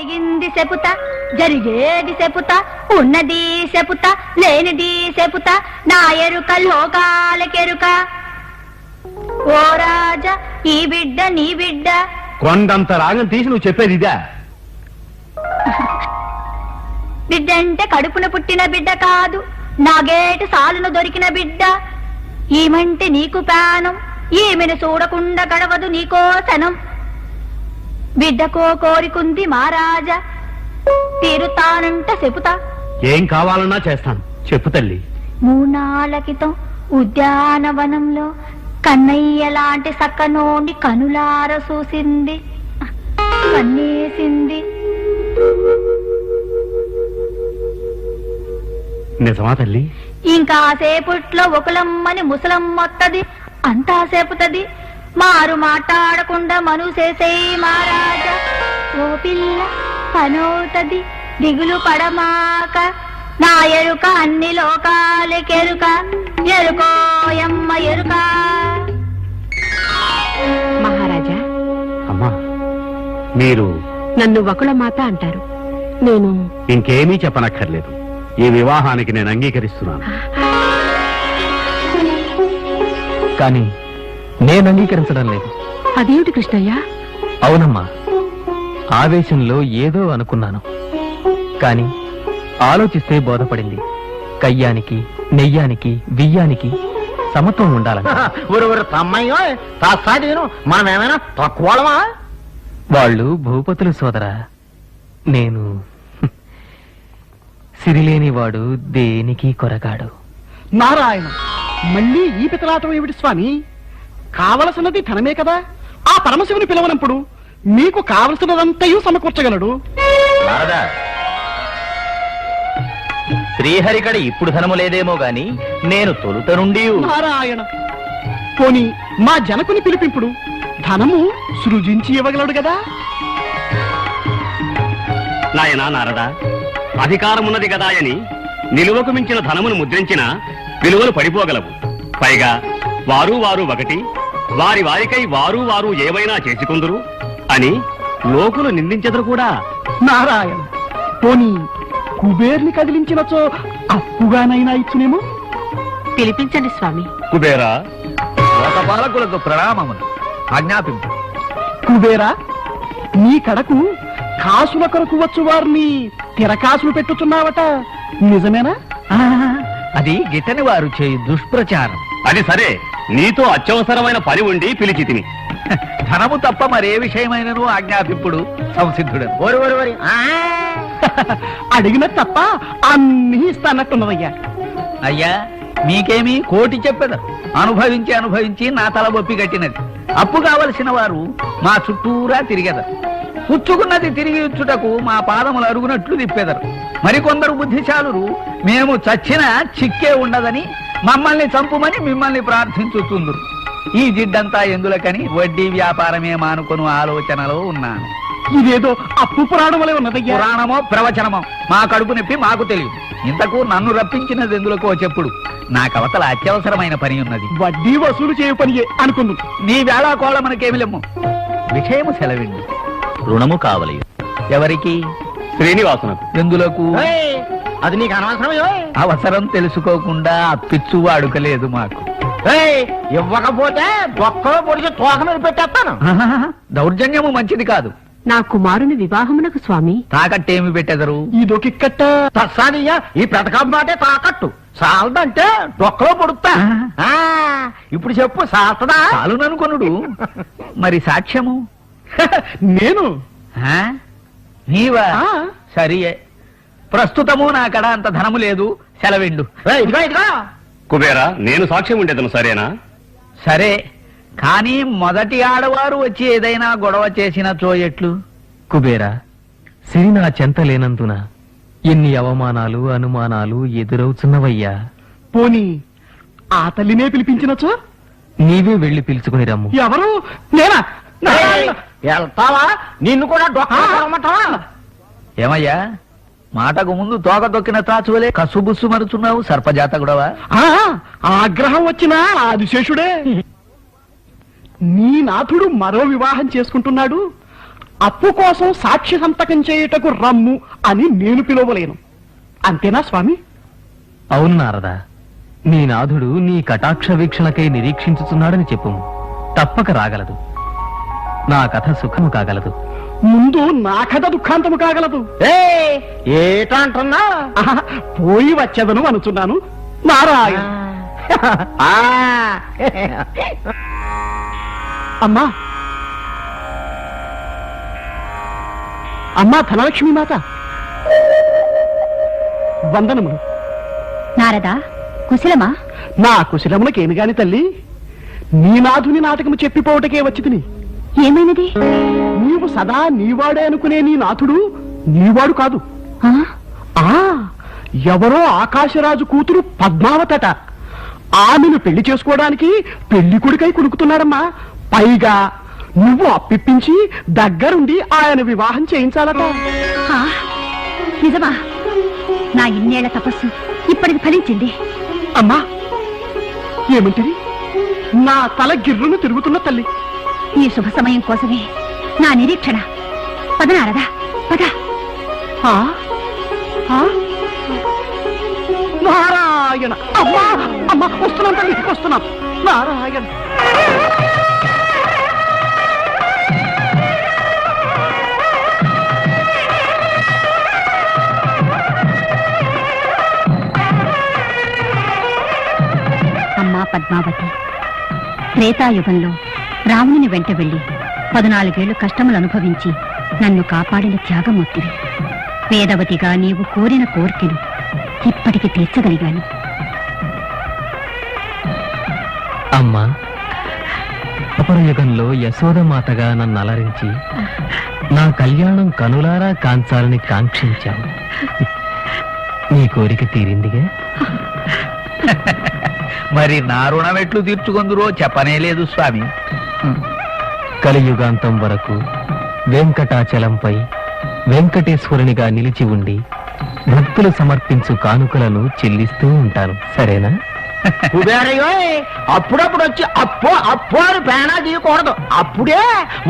జరిగింది చెపుతా, జరిగేది చెపుతా, ఉన్నది చెపుతా, లేనిది చెపుతా, నా ఎరుక లోకాలకెరుక. ఓ రాజా ఈ బిడ్డ నీ బిడ్డ. కొండంత రాగం తీసి నువ్వు చెప్పేది ఇదా? బిడ్డ అంటే కడుపున పుట్టిన బిడ్డ కాదు, నాగేటి సాలును దొరికిన బిడ్డ. ఈమంటే నీకు ప్రాణం, ఈమెను చూడకుండా గడవదు నీకో సనం. బిడ్డకో కోరికుంది మహారాజా, తీరుతానంట చెపుతా. ఏం కావాలన్నా చేస్తాను, చెప్పు తల్లి. 3 నాళ్ల క్రితం ఉద్యానవనంలో కన్నయ్య లాంటి సక్కనోండి కనులార చూసింది, కన్నేసింది. నిజమా తల్లి? ఇంకా సేపుట్లో ఒకలమ్మని ముసలమ్మొత్తది, అంతా సేపుతది. మారు మాట్లాడకుండా మను చేసేయి మహారాజా. ఓ పిల్ల పనవుతది, దిగులు పడమాక, నా ఎరుక అన్ని లోకాలకెరుక. ఎరుకోయమ్మ ఎరుక. మహారాజా, అమ్మా మీరు నన్ను వకుళ మాత అంటారు. నేను ఇంకేమీ చెప్పనక్కర్లేదు. ఈ వివాహానికి నేను అంగీకరిస్తున్నాను. కానీ నేను అంగీకరించడం లేదు. అదేమిటి కృష్ణయ్య? అవునమ్మా, ఆవేశంలో ఏదో అనుకున్నాను. కానీ ఆలోచిస్తే బోధపడింది, కయ్యానికి నెయ్యానికి బియ్యానికి సమత్వం ఉండాలని. తమ్మయ్యో మనమేమైనా తక్కువమా? వాళ్ళు భూపతులు సోదరా, నేను సిరిలేనివాడు దేనికి కొరగాడు. నారాయణ, మళ్ళీ ఈ పితలాటం ఏమిటి స్వామి? కావలసినది ధనమే కదా. ఆ పరమశివుని పిలవనప్పుడు మీకు కావలసినదంతయు సమకూర్చగలడు. నారదా, శ్రీహరికడ ఇప్పుడు ధనము లేదేమో గాని నేను తొలుత నుండి. నారాయణ, పోనీ మా జనకుని పిలిపింపుడు ధనము సృజించి ఇవ్వగలడు కదా. నాయనా నారదా, అధికారమున్నది కదా అని నిలువకు మించిన ధనమును ముద్రించిన విలువలు పడిపోగలవు. పైగా వారు వారు ఒకటి, వారి వారికై వారు వారు ఏవైనా చేసుకుందురు అని లోకులు నిందించెదరు కూడా. నారాయణ, పోనీ కుబేర్ని కదిలించినచో అప్పుగానైనా ఇచ్చునేమో. పిలిపించండి స్వామి. కుబేరా, లోకపాలకులకు ప్రణామములు, ఆజ్ఞాపింపు. కుబేరా, నీ కడకు కాసుల కొరకు వచ్చు వారిని తిరకాసులు పెట్టుచున్నావట, నిజమేనా? అది గిట్టని వారు చేయు దుష్ప్రచారం. అది సరే, నీతో అత్యవసరమైన పని ఉండి పిలిచి తిని. ధనము తప్ప మరే విషయమైనను ఆజ్ఞాపింపుడు సంసిద్ధుడు. అడిగిన తప్ప అన్ని ఇస్తానట్టున్నదయ్యా. అయ్యా, మీకేమీ కోటి చెప్పదు. అనుభవించి అనుభవించి నా తల బొప్పి కట్టినది. అప్పు కావలసిన వారు మా చుట్టూరా తిరిగెదరు. పుచ్చుకున్నది తిరిగి ఇచ్చుటకు మా పాదములు అరుగునట్లు తిప్పెదరు. మరికొందరు బుద్ధిశాలురు మేము చచ్చినా చిక్కే ఉండదని మమ్మల్ని చంపుమని మిమ్మల్ని ప్రార్థించుతుందురు. ఈ జిడ్డంతా ఎందులకని వడ్డీ వ్యాపారమే మానుకొను ఆలోచనలో ఉన్నాను. ఇదేదో అప్పు పురాణం వలె ఉన్నదయ్యా. పురాణమో ప్రవచనమో మా కడుపు నొప్పి మాకు తెలియదు. ఇంతకు నన్ను రప్పించినది ఎందులకో చెప్పుడు. నాకవతల అత్యవసరమైన పని ఉన్నది. వడ్డీ వసూలు చేయు పనియే అనుకుందు. నీ వేళాకోళ మనకేమిలెమ్ము. విషయము సెలవింది. రుణము కావలి. ఎవరికి? శ్రీనివాసునకు. ఎందులకు? అది నీకు అనవసరమో. అవసరం తెలుసుకోకుండా అప్పిచ్చు అడుకలేదు మాకు. ఇవ్వకపోతే బొక్కలో పొడిచి తోక మీద పెట్టేస్తాను. దౌర్జన్యము మంచిది కాదు. నా కుమారుని వివాహమునకు స్వామి. తాకట్టేమి పెట్టెదరు? ఇదొకిక్కట్ట తస్సానియ్యా. ఈ పెదకాపు మాటే తాకట్టు. సాలదంటే డొక్కలో పొడుస్తా. ఇప్పుడు చెప్పు, సాస్తదా? చాలుననుకొనుడు. మరి సాక్ష్యము? నేను నీవా? సరియే. ప్రస్తుతము నా కడ అంత ధనము లేదు. సెలవిండు. కుబేరా, నేను సాక్ష్యం ఉండేదను, సరేనా? సరే, కానీ మొదటి ఆడవారు వచ్చి ఏదైనా గొడవ చేసిన చోయట్లు. కుబేరా, సిరి నా చెంత లేనందున ఎన్ని అవమానాలు అనుమానాలు ఎదురవుతున్నవయ్యా. పోనీ ఆ తల్లినే పిలిపించినచో? నీవే వెళ్లి పిలుచుకుని రమ్ము. ఎవరు? నేనా? వెళ్తావా? నిన్ను కూడా డొక్కమంటావా? ఏమయ్యా, మాటకు ముందు తోక తొక్కిన తాచువలే కసుబుస్సు మరుచున్నావు. సర్పజాత గొడవ. ఆగ్రహం వచ్చినా ఆదిశేషుడే. నీ నాథుడు మరో వివాహం చేసుకుంటున్నాడు. అప్పు కోసం సాక్షి సంతకం చేయుటకు రమ్ము అని నేను పిలువలేను. అంతేనా స్వామి? అవును నారదా, నీ నాథుడు నీ కటాక్ష వీక్షణకై నిరీక్షించుచున్నాడని చెప్పు. తప్పక రాగలదు. నా కథ సుఖము కాగలదు. ముందు నా కథ దుఃఖాంతము కాగలదు. ఏటంటున్నా? ఆహా, పోయి వచ్చేదను అనుచున్నాను. నారాయణ. అమ్మా అమ్మా ధనలక్ష్మి మాత, వందనములు. నారదా, కుశలమా? నా కుశలములకేమి గాని తల్లి, నీ నాథుని నాటకము చెప్పిపోవటకే వచ్చి తిని. ఏమైనది? నీవు సదా నీవాడే అనుకునే నీ నాథుడు నీవాడు కాదు. ఆ? ఆ ఎవరో ఆకాశరాజు కూతురు పద్మావతట. ఆమెను పెళ్లి చేసుకోవడానికి పెళ్లి కొడుకై కులుకుతున్నాడమ్మా. పైగా నువ్వు అప్పిప్పించి దగ్గరుండి ఆయన వివాహం చేయించాలట. ఆ, నిజమా? నా ఇన్నేళ్ల తపస్సు ఇప్పటికి ఫలించింది. అమ్మా ఏమంటిది? నా తల గిర్రును తిరుగుతున్న తల్లి. ఈ శుభ సమయం కోసమే నా నిరీక్షణ. పద నారదా, పద. ఆ? ఆ? నారాయణ. అమ్మా అమ్మా, వస్తున్నాం తల్లి, వస్తున్నాం. నారాయణ. అమ్మా పద్మావతి, త్రేతాయుగంలో రావణుని వెంట వెళ్లి 14 ఏళ్లు కష్టములు అనుభవించి నన్ను కాపాడిన త్యాగమూర్తివి. వేదవతిగా నీవు కోరిన కోర్కెను ఇప్పటికి తీర్చగలిగాను. అమ్మా, అపరయుగంలో యశోదమాతగా నన్ను అలరించి నా కళ్యాణం కనులారా కాంచాలని కాంక్షించావు. నీ కోరిక తీరిందిగా. మరి నా రుణం ఎట్లు తీర్చుకుందురో చెప్పనే లేదు స్వామి. కలియుగాంతం వరకు వెంకటాచలంపై వెంకటేశ్వరునిగా నిలిచి ఉండి భక్తులు సమర్పించు కానుకలను చెల్లిస్తూ ఉంటాను. సరేనా? కుబేరయ్యో, అప్పుడప్పుడు వచ్చి అప్పు అప్పు అని పేనా తీయకూడదు. అప్పుడే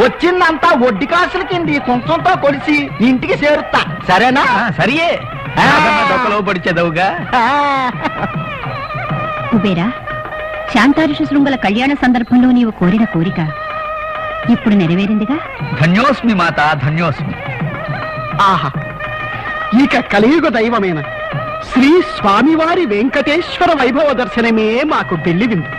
వచ్చిందంతా వడ్డీ కాసుల కింది కొంచెంతో కొలిసి ఇంటికి చేరుతా. సరేనా? సరియే, డొక్కలో పడిచేదవుగా. కుబేరా, శాంతారుష శృంగుల కళ్యాణ సందర్భంలో నీవు కోరిన కోరిక ఇప్పుడు నెరవేరిందిగా. ధన్యోస్మి మాత, ధన్యోస్మి. ఆహా, ఇక కలియుగ దైవమైన శ్రీ స్వామివారి వెంకటేశ్వర వైభవ దర్శనమే మాకు పెళ్లి విందు.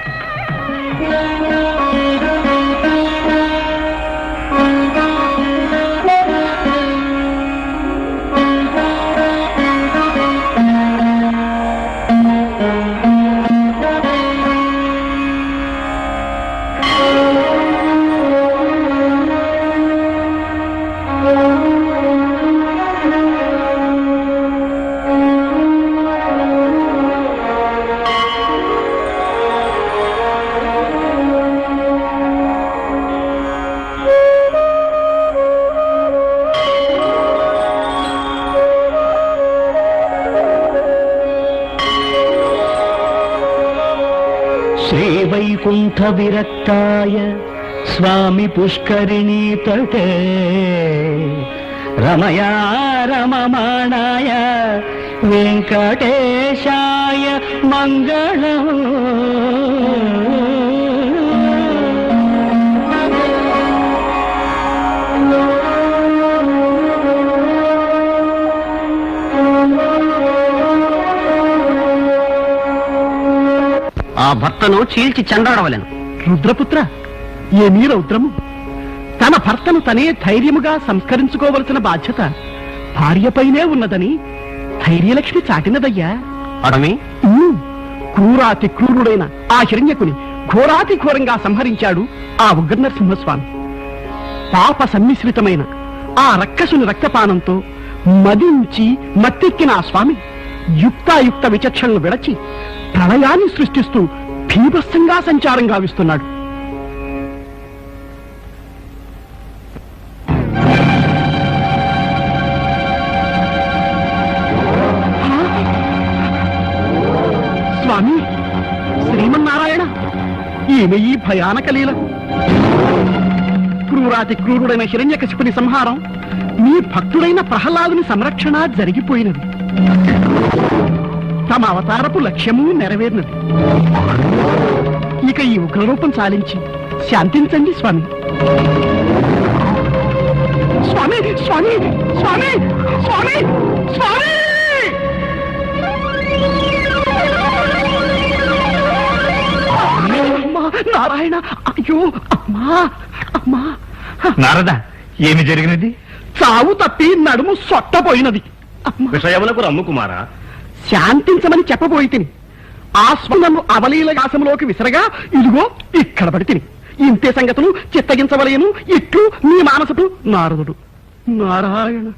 శ్రీవైకుంఠ విరక్తాయ స్వామి పుష్కరిణీ తటే రమయా రమమాణాయ వెంకటేశాయ మంగళం. ఆ భర్తను చీల్చి చెండాడవలను. రుద్రపుత్ర, ఏమీ రౌద్రము? తన భర్తను తనే ధైర్యముగా సంస్కరించుకోవలసిన బాధ్యత భార్యపైనే ఉన్నదని ధైర్యలక్ష్మి చాటినదయ్యా. అడమి క్రూరాతి క్రూరుడైన ఆ హిరణ్యకుని ఘోరాతి ఘోరంగా సంహరించాడు ఆ ఉగ్ర నరసింహస్వామి. పాప సన్మిశ్రితమైన ఆ రక్కసుని రక్తపానంతో మదించి మత్తెక్కిన ఆ స్వామి యుక్తాయుక్త విచక్షణలు విడచి ప్రళయాన్ని సృష్టిస్తూ భీభత్సంగా సంచారం గావిస్తున్నాడు. స్వామి శ్రీమన్నారాయణ, ఈమె ఈ భయానక లీల. క్రూరాతి క్రూరుడైన హిరణ్యకశిపుని సంహారం, మీ భక్తుడైన ప్రహ్లాదుని సంరక్షణ జరిగిపోయినది. తమ అవతారపు లక్ష్యము నెరవేరినది. ఇక ఈ ఉగ్రరూపం చాలించి శాంతించండి స్వామి. స్వామి స్వామి స్వామి స్వామి స్వామి! అమ్మా, నారాయణ! అయ్యో అమ్మా అమ్మా! నారద, ఏమి జరిగినది? చావు తప్పి నడుము సొట్టపోయినది. అమ్మా! విషయములకు రమ్ము కుమారా. శాంతించమని చెప్పబోయి తిని ఆ స్వనను అవలీల యాసంలోకి విసరగా ఇదిగో ఇక్కడ పడి తిని. ఇంతే సంగతులు చిత్తగించవలేను. ఇట్లు నీ మానసుడు నారదుడు. నారాయణ!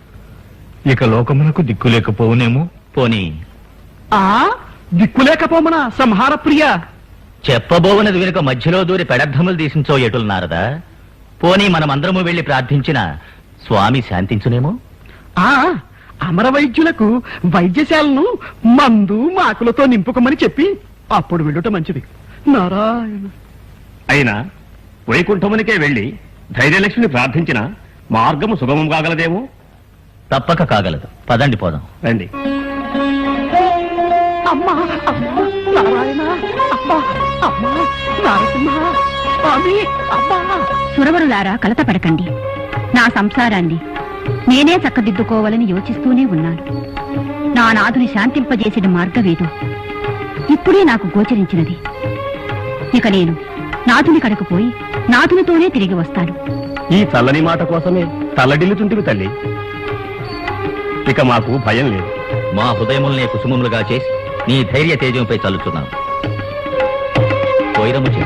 ఇక లోకమునకు దిక్కు లేకపోవునేమో. పోనీ ఆ దిక్కులేకపోమనా సంహార ప్రియ? చెప్పబోవనది వెనుక మధ్యలో దూరి పెడర్థములు తీసించో ఎటులు నారదా? పోనీ మనమందరము వెళ్లి ప్రార్థించిన స్వామి శాంతించునేమో. ఆ అమర వైద్యులకు వైద్యశాలను మందు మాకులతో నింపుకోమని చెప్పి అప్పుడు వెళ్ళుట మంచిది. నారాయణ! అయినా వైకుంఠమునికే వెళ్లి ధైర్యలక్ష్మిని ప్రార్థించిన మార్గము సుగమం కాగలదేమో. తప్పక కాగలదు. పదండి పోదాం. రండి. అమ్మా అమ్మా! నారాయణ! అమ్మా అమ్మా! నారసింహ స్వామి! అమ్మా! సురవరులారా, కలతపడకండి. నా సంసారాన్ని నేనే చక్కదిద్దుకోవాలని యోచిస్తూనే ఉన్నాను. నా నాథుని శాంతింపజేసిన మార్గమేదో ఇప్పుడే నాకు గోచరించినది. ఇక నేను నాథుని కడకు పోయి నాథునితోనే తిరిగి వస్తాను. ఈ చల్లని మాట కోసమే తల్లడిల్లుతుంటివి తల్లి. ఇక మాకు భయం లేదు. మా హృదయముల్నే కుసుమములుగా చేసి నీ ధైర్య తేజంపై చల్లుతున్నాను. పోయిరము చేయి.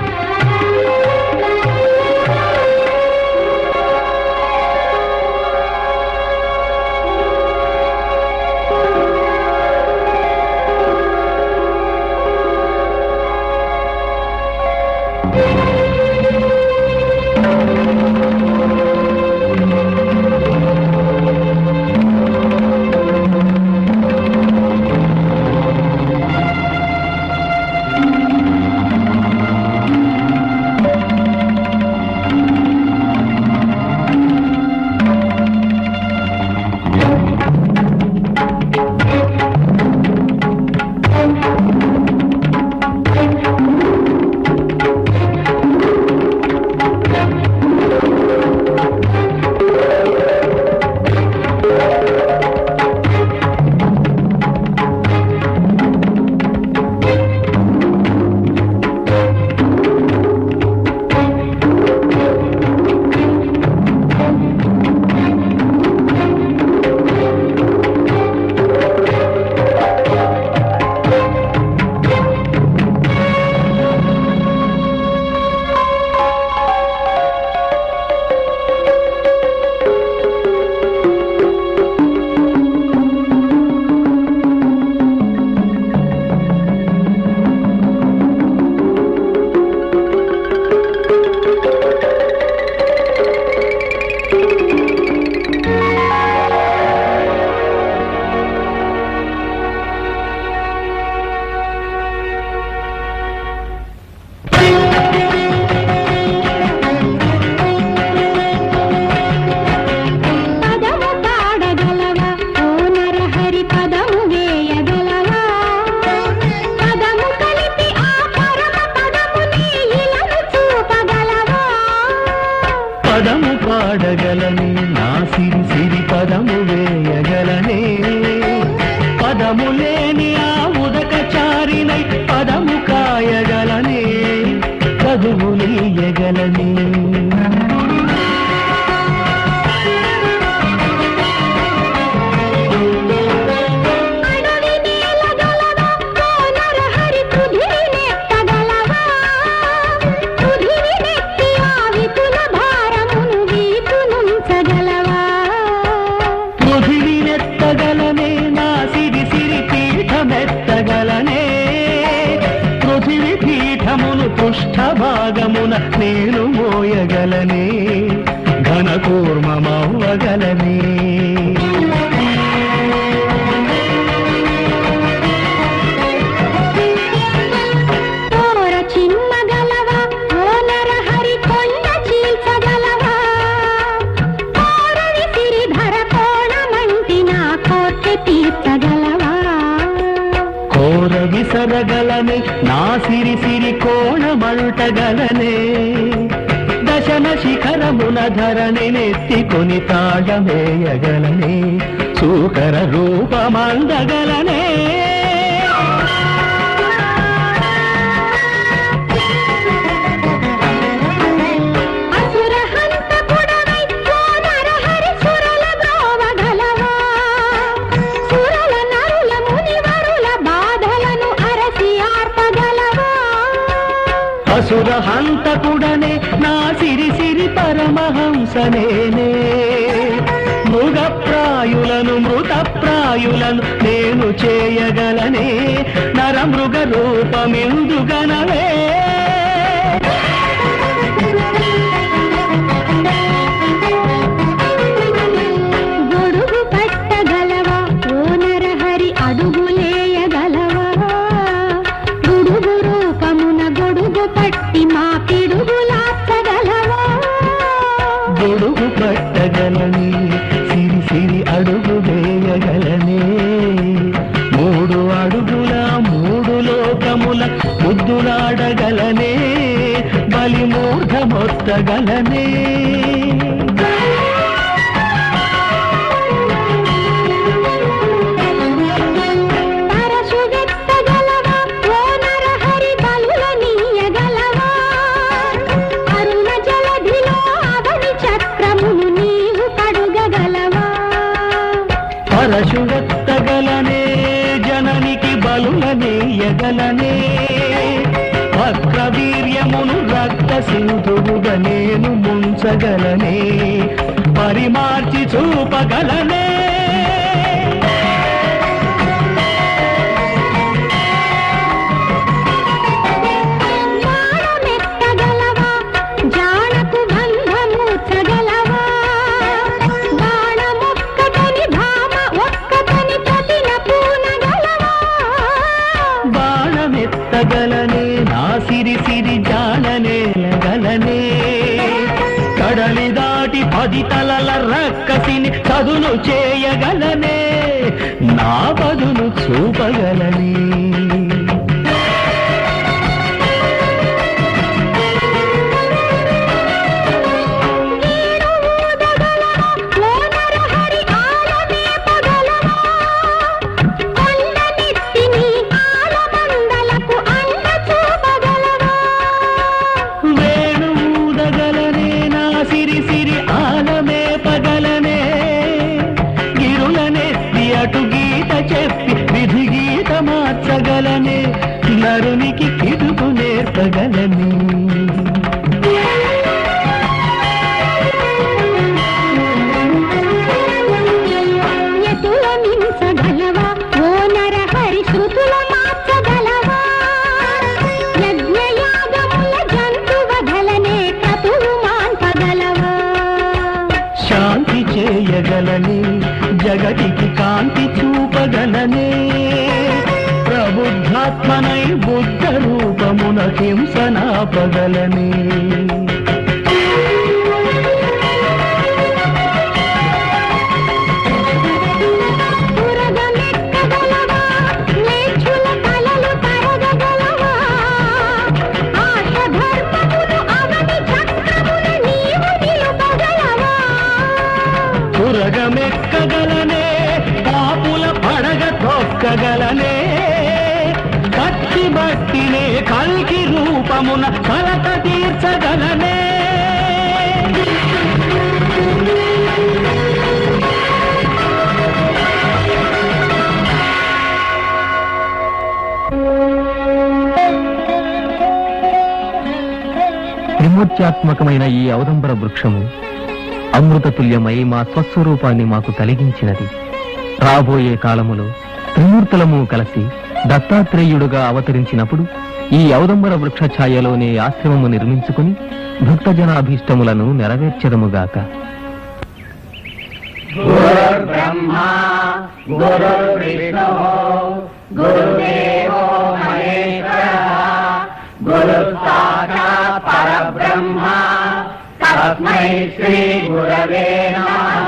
పాడగలనే నా సిరి సిరి పదము వేయగలనే పదము లేని ఆ ఉదక చారినై పదము కాయగలనే చదువు నీయగలనే పృష్ఠభాగమున నేను మోయగలనే ఘనకూర్మమవ్వగలనే చిమ్మగలవా ఓ నరహరి కొండ చీల్చగలవా విసరగలనే నా సిరి సిరి కోణమల్టగలనే దశన శిఖరమున ధరణి నెత్తికొని తాళమేయగలనే సూకర రూపమందగలనే అసుర హంతకుడనే నా సిరి సిరి పరమహంసనేనే మృగప్రాయులను మృతప్రాయులను నేను చేయగలనే నరమృగ రూపమిందుగనవే గొడుగు పట్టగలనే సిరి సిరి అడుగు వేయగలనే 3 అడుగుల 3 లోకముల ముద్దులాడగలనే బలి మూర్ధమొత్తగలనే పరశువెత్తగలనే జననికి బలులనేయగలనే వక్రవీర్యమును రక్త సింధువుగా నేను ముంచగలనే పరిమార్చి చూపగలనే గలనే నా సిరి సిరి జాననేలగలనే కడలి దాటి 10 తలల రక్కసిని చదును చేయగలనే నా బదులు చూపగలనే మార్చగలనే నరునికి కిటుకు నేర్పగలనే మించగలవా ఓ నరహరి శృతుల మార్చగలవా యజ్ఞయాగముల జంతువధలనే క్రతువు మాన్పగలవా శాంతి చేయగలనే జగతికి కాంతి చూపగలనే ప్రబుద్ధాత్మనై బుద్ధ రూపమున హింసనాపగలనే పురగమెక్కగలనే పాపుల పడగ తొక్కగలనే కత్తి బట్టినే కల్కి రూపమున కలత తీర్చగలనే త్రిమూర్త్యాత్మకమైన ఈ ఔదంబర వృక్షము అమృతతుల్యమై మా స్వస్వరూపాన్ని మాకు కలిగించినది. రాబోయే కాలములో త్రిమూర్తులము కలిసి దత్తాత్రేయుడుగా అవతరించినప్పుడు ఈ ఔదంబర వృక్ష ఛాయలోనే ఆశ్రమము నిర్మించుకుని భక్తజనాభీష్టములను నెరవేర్చెదముగాక. గురుర్బ్రహ్మా గురుర్విష్ణు గురుదేవో మహేశ్వరః గురుః సాక్షాత్ పరబ్రహ్మ తస్మై శ్రీ గురవే నమః.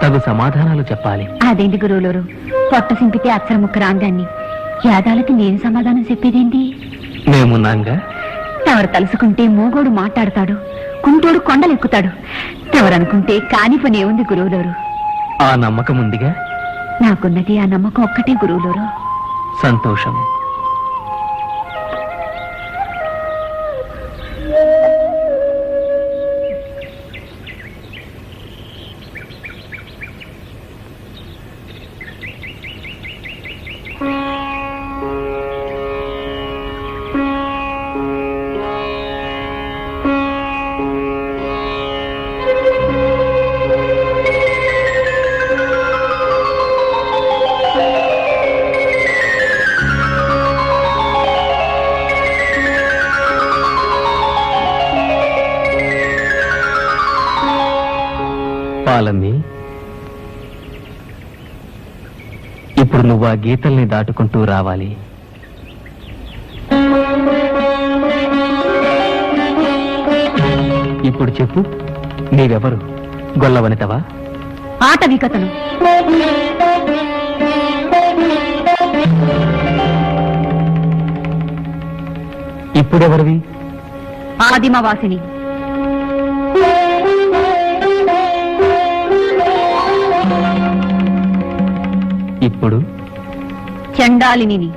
తగు సమాధానాలు చెప్పాలి. అదేంటి గురువులోరు, పొట్ట సింపితే అక్షర ముక్క రాందాన్ని యాదాలకి నేను సమాధానం చెప్పేదేంటి? మేమున్నాంగా. తవరు తలుసుకుంటే మూగోడు మాట్లాడతాడు, కుంటోడు కొండలెక్కుతాడు. తవరనుకుంటే కాని పని ఏముంది గురువులోరు? ఆ నమ్మకం ఉందిగా. నాకున్నది ఆ నమ్మకం ఒక్కటే గురువులోరు. సంతోషం. పాలమ్మి, ఇప్పుడు నువ్వు ఆ గీతల్ని దాటుకుంటూ రావాలి. ఇప్పుడు చెప్పు, నీవెవరు? గొల్లవనితవా? ఆటవికతను. ఇప్పుడెవరివి? ఆదిమవాసిని. ఇప్పుడు చండాలిని.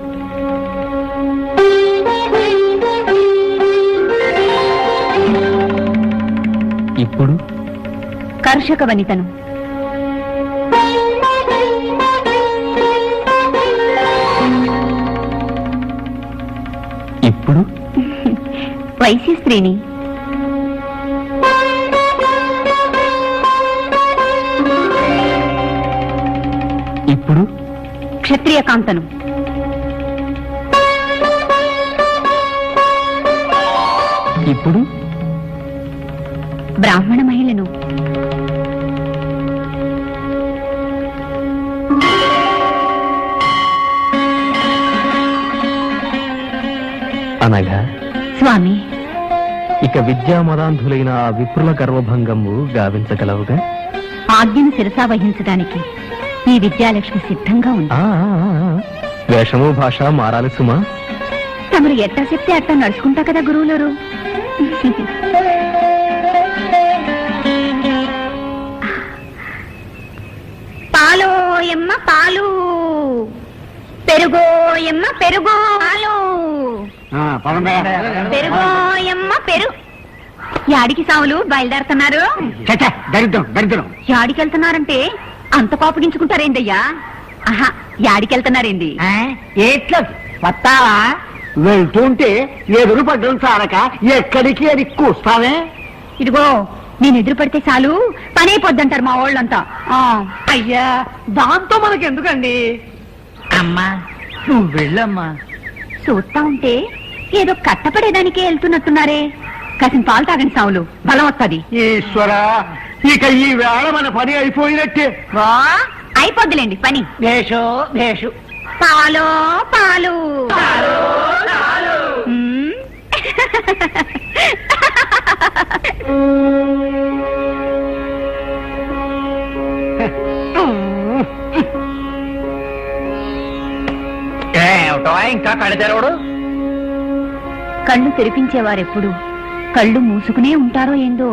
ఇప్పుడు కర్షక వనితను. ఇప్పుడు వైశ్య స్త్రీని. ఇప్పుడు క్షత్రియ కాంతను. ఇప్పుడు బ్రాహ్మణ మహిళను. అనగా స్వామి, ఇక విద్యామదాంధులైన ఆ విప్రుల గర్వభంగము గావించగలవుగా. ఆజ్ఞను శిరసా వహించడానికి ఈ విద్యాలక్ష్మి సిద్ధంగా ఉంది. వేషము భాష మారాలి సుమా. తమరు ఎట్టా చెప్తే అట్టా నడుచుకుంటా కదా గురువులరు. పాలోయమ్మ పాలు, పెరుగోయమ్మ పెరుగో, పాలు పెరుగోయమ్మ పెరుగు. యాడికి సావులు బయలుదేరుతున్నారు? దరిద్రం దరిద్రం. యాడికి వెళ్తున్నారంటే అంత కోపగించుకుంటారేందయ్యా? ఆహా, యాడికెళ్తున్నారేంది? ఏట్లో వస్తావా? వెళ్తుంటే ఎదురు పడ్డం చాలక ఎక్కడికి అది కూస్తావే? ఇదిగో, నేను ఎదురు పడితే చాలు పని అయిపోద్దంటారు మా వాళ్ళంతా. అయ్యా, దాంతో మనకి ఎందుకండి? అమ్మా, నువ్వు వెళ్ళమ్మా. చూస్తా ఉంటే ఏదో కట్టపడేదానికే వెళ్తున్నట్టున్నారే. కాసిన పాలు తాగండి సావులు, బలం వస్తుంది. ఈశ్వరా, ఇక ఈ వేళ మన పని అయిపోయినట్టే. అయిపోద్దులేండి పని. దేశో దేశు. పాలో పాలు. ఇంకా కడతారోడు? కళ్ళు తెరిపించేవారెప్పుడు కళ్ళు మూసుకునే ఉంటారో ఏందో.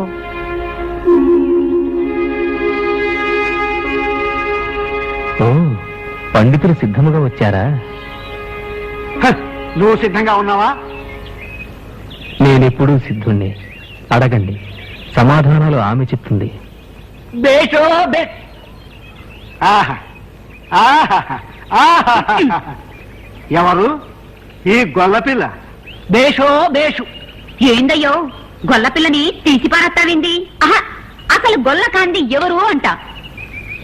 ఓ, పండితులు సిద్ధముగా వచ్చారా? నువ్వు సిద్ధంగా ఉన్నావా? నేనెప్పుడూ సిద్ధుణ్ణి. అడగండి, సమాధానాలు ఆమె చెప్తుంది. బేషో బే. ఆహా ఆహా ఆహా. ఎవరు ఈ గొల్లపిల్ల? బేషో బేషు. ఏందయ్యో, గొల్లపిల్లని తీసి పారత్తావింది? ఆహా, అసలు గొల్ల కాంది ఎవరు అంట.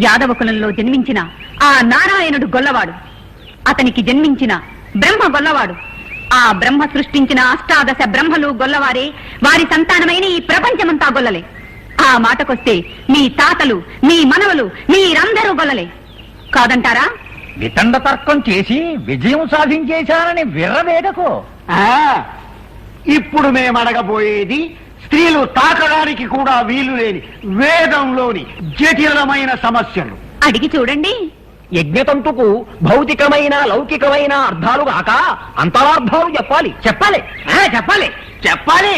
యాదవ కులంలో జన్మించిన ఆ నారాయణుడు గొల్లవాడు. అతనికి జన్మించిన బ్రహ్మ గొల్లవాడు. ఆ బ్రహ్మ సృష్టించిన అష్టాదశ బ్రహ్మలు గొల్లవారే. వారి సంతానమైన ఈ ప్రపంచమంతా గొల్లలే. ఆ మాటకొస్తే మీ తాతలు, మీ మనవలు, మీరందరూ గొల్లలే కాదంటారా? వితండ తర్కం చేసి విజయం సాధించేశానని విర్రవేదకు. ఇప్పుడు మేము అడగబోయేది స్త్రీలు తాకడానికి కూడా వీలు లేని వేదంలోని జటిలమైన సమస్యలు. అడిగి చూడండి. యజ్ఞతంతుకు భౌతికమైన లౌకికమైన అర్థాలు కాక అంతరార్థాలు చెప్పాలి. చెప్పాలి చెప్పాలి చెప్పాలి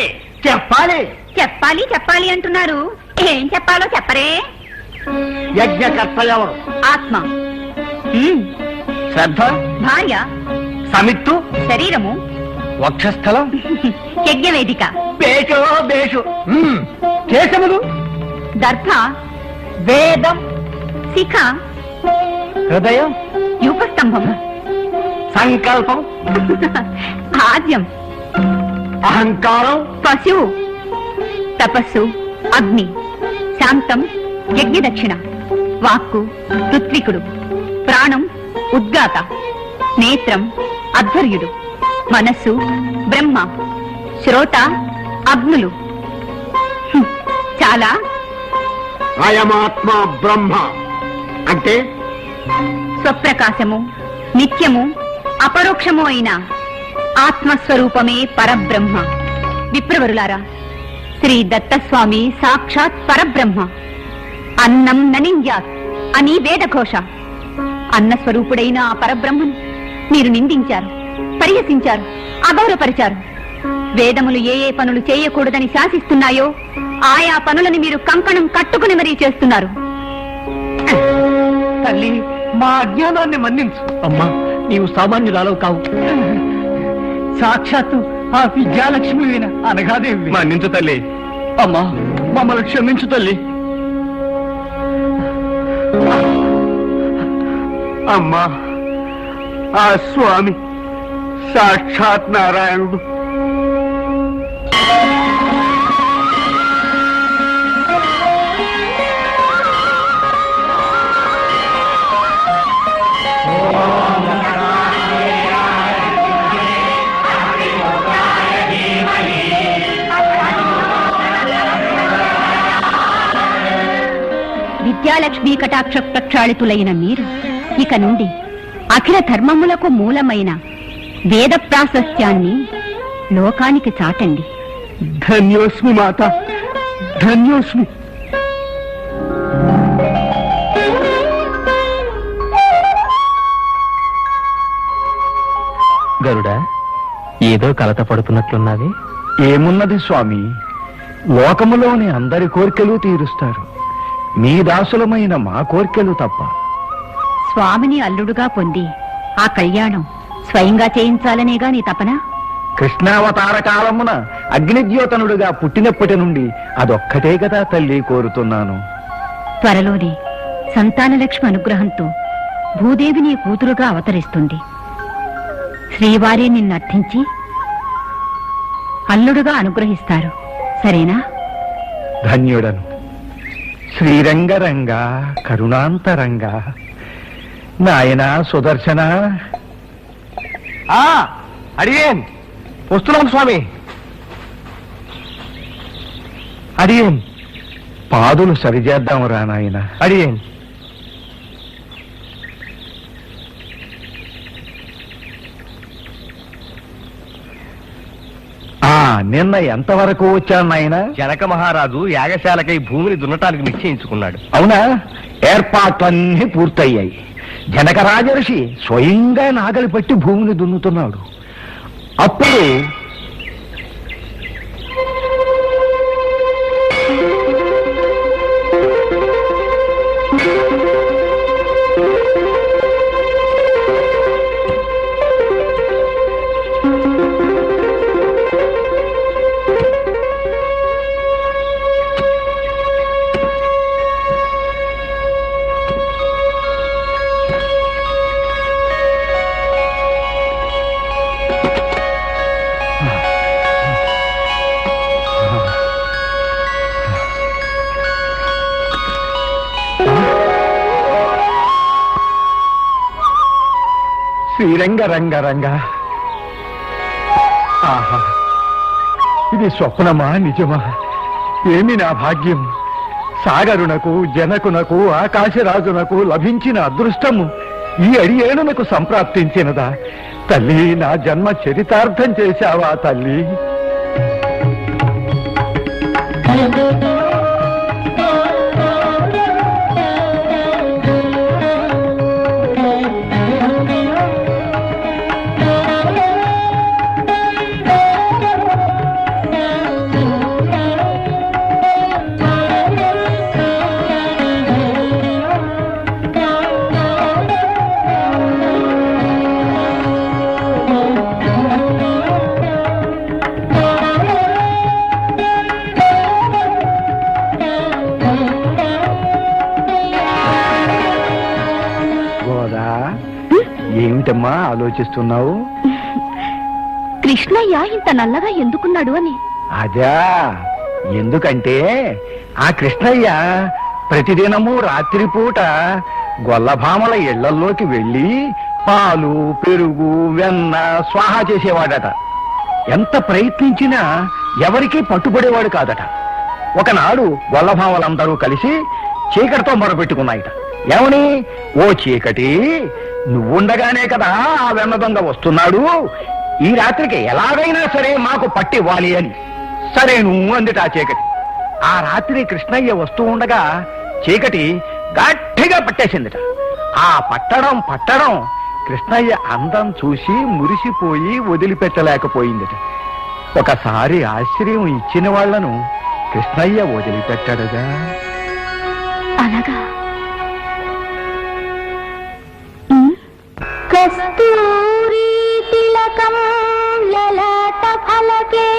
చెప్పాలి చెప్పాలి చెప్పాలి అంటున్నారు. ఏం చెప్పాలో చెప్పరే. యజ్ఞకర్త ఎవరు? ఆత్మ, శ్రద్ధ, భార్య, సమిత్తు, శరీరము, వక్షస్థలం, యజ్ఞవేదిక, బేషో బేషు, కేశములు, దర్భ, వేదం, శిఖ, హృదయం, యూపస్తంభం, సంకల్పం, ఆద్యం, అహంకారం, పశువు, తపస్సు, అగ్ని, శాంతం, యజ్ఞదక్షిణ, వాక్కు, ఋత్వికుడు, ప్రాణం, ఉద్గాత, నేత్రం, అధ్వర్యుడు, మనస్సు, బ్రహ్మ, శ్రోత, అగ్నులు. చాలా. అయమాత్మ బ్రహ్మ అంటే స్వప్రకాశము, నిత్యము, అపరోక్షము అయిన ఆత్మస్వరూపమే పరబ్రహ్మ. విప్రవరులారా, శ్రీ దత్తస్వామి సాక్షాత్ పరబ్రహ్మ. అన్నం ననింద్యాత్ అని వేదఘోష. అన్నస్వరూపుడైన ఆ పరబ్రహ్మను మీరు నిందించారు, పరిహసించారు, అగౌరవపరిచారు. వేదములు ఏ ఏ పనులు చేయకూడదని శాసిస్తున్నాయో ఆయా పనులను మీరు కంకణం కట్టుకుని మరీ చేస్తున్నారు. తల్లి, మా అజ్ఞానాన్ని మన్నించు. అమ్మా, నీవు సామాన్యురాలవు కావు. సాక్షాత్తు ఆ విద్యాలక్ష్మి అనగాదేవి. మన్నించు తల్లి. అమ్మా, మమ్మల్ని క్షమించు తల్లి. అమ్మా, ఆ స్వామి సాక్షాత్ నారాయణుడు. విద్యాలక్ష్మీ కటాక్ష ప్రక్షాళితులైన మీరు ఇక నుండి అఖిల ధర్మములకు మూలమైన వేద ప్రాశస్త్యాన్ని లోకానికి చాటండి. ధన్యోస్మి మాత, ధన్యోస్మి. గరుడా, ఏదో కలత పడుతున్నట్లున్నది. ఏమున్నది స్వామి, లోకములోని అందరి కోర్కెలు తీరుస్తారు, మీ దాసులమైన మా కోర్కెలు తప్ప. స్వామిని అల్లుడుగా పొంది ఆ కళ్యాణం స్వయంగా చేయించాలనేగా నీ తపన? కృష్ణావతార కాలమున అగ్నిద్యోతనుడుగా పుట్టినప్పటి నుండి అదొక్కటే కదా తల్లి కోరుతున్నాను. త్వరలోనే సంతానలక్ష్మి అనుగ్రహంతో భూదేవి నీ కూతురుగా అవతరిస్తుంది. శ్రీవారి నిన్నర్థించి అల్లుడుగా అనుగ్రహిస్తారు. సరేనా? ధన్యుడను. శ్రీరంగరంగా కరుణాంతరంగా. నాయనా సుదర్శన. అడిగేన్ వస్తున్నాం స్వామి. అడిగేన్ పాదులు సరిచేద్దాం రా నాయన. అడిగేన్. నిన్న ఎంతవరకు వచ్చాను నాయన? జనక మహారాజు యాగశాలకై భూమిని దున్నటానికి నిశ్చయించుకున్నాడు. అవునా? ఏర్పాట్లన్నీ పూర్తయ్యాయి. జనక రాజర్షి స్వయంగా నాగలి పట్టి భూమిని దున్నుతున్నాడు. అప్పుడు శ్రీరంగ రంగ రంగ. ఆహా, ఇది స్వప్నమా నిజమా? ఏమి నా భాగ్యం! సాగరునకు, జనకునకు, ఆకాశరాజునకు లభించిన అదృష్టము ఈ అడియేణునకు సంప్రాప్తించినదా? తల్లి, నా జన్మ చరితార్థం చేశావా తల్లి? గోదా ఏమిటమ్మా ఆలోచిస్తున్నావు? కృష్ణయ్య ఇంత నల్లగా ఎందుకున్నాడు అని. అదా, ఎందుకంటే ఆ కృష్ణయ్య ప్రతిదినము రాత్రిపూట గొల్లభామల ఇళ్లల్లోకి వెళ్ళి పాలు పెరుగు వెన్న స్వాహా చేసేవాడట. ఎంత ప్రయత్నించినా ఎవరికీ పట్టుబడేవాడు కాదట. ఒకనాడు గొల్లభామలందరూ కలిసి చీకటితో మొరపెట్టుకున్నాయట. ఏమని? ఓ చీకటి, నువ్వుండగానే కదా ఆ వెన్న దొంగ వస్తున్నాడు, ఈ రాత్రికి ఎలాగైనా సరే మాకు పట్టివ్వాలి అని. సరే నువ్వు అందుట ఆ చీకటి. ఆ రాత్రి కృష్ణయ్య వస్తూ ఉండగా చీకటి గట్టిగా పట్టేసిందిట. ఆ పట్టడం కృష్ణయ్య అందం చూసి మురిసిపోయి వదిలిపెట్టలేకపోయిందిట. ఒకసారి ఆశ్రయం ఇచ్చిన వాళ్లను కృష్ణయ్య వదిలిపెట్టాడుగా. అలాగా? కస్తూరి తిలకం లలాట ఫలకే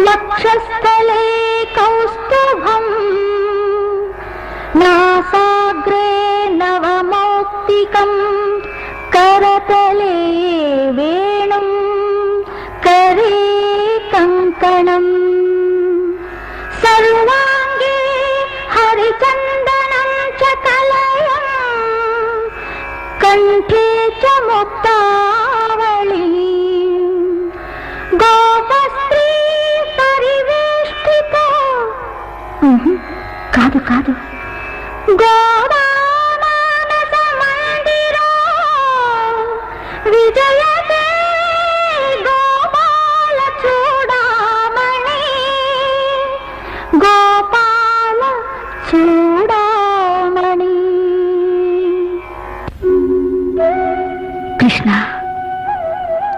వక్షస్థలే కౌస్తుభం నాసాగ్రే నవమౌక్తికం కరతలే వేణుం కరే కంకణం సర్వాంగే హరిచందనం చ కలయం కంఠే చ ముక్తావళి గోపస్త్రీ పరివేష్టిత. కాదు కాదు, గోదామానస మందిరో విజయతే గోపాల చూడామణి గోపాల చూడామణి. కృష్ణ,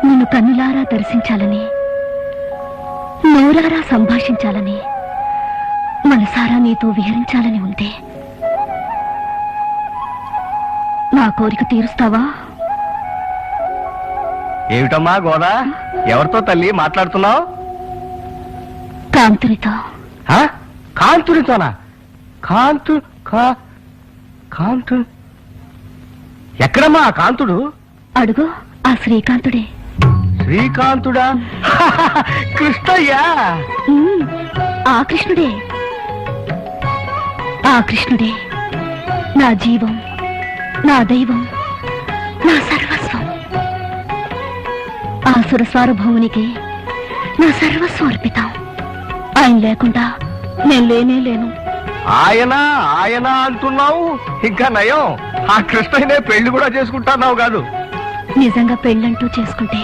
నిన్ను కన్నులారా దర్శించాలని, నోరారా సంభాషించాలని, మనసారా నీతో విహరించాలని ఉంది. నా కోరిక తీరుస్తావా? ఏమిటమ్మా గోదా, ఎవరితో తల్లి మాట్లాడుతున్నావు? కాంతునితో. కాంతుడితోనా? కాంతు ఎక్కడమ్మా ఆ కాంతుడు? అడుగు, ఆ శ్రీకాంతుడే. శ్రీకాంతుడా? కృష్ణయ్యా? ఆ కృష్ణుడే. ఆ కృష్ణుడే నా జీవం, నా దైవం, నా సర్వస్వం. ఆ సురస్వరభూమునికి నా సర్వస్వం అర్పితం. ఆయన లేకుండా నేను లేనే లేను. ఆయన ఆయన అంటున్నావు, ఇంకా నయం ఆ కృష్ణయ్యనే పెళ్లి కూడా చేసుకుంటున్నావు కాదు? నిజంగా పెళ్ళంటూ చేసుకుంటే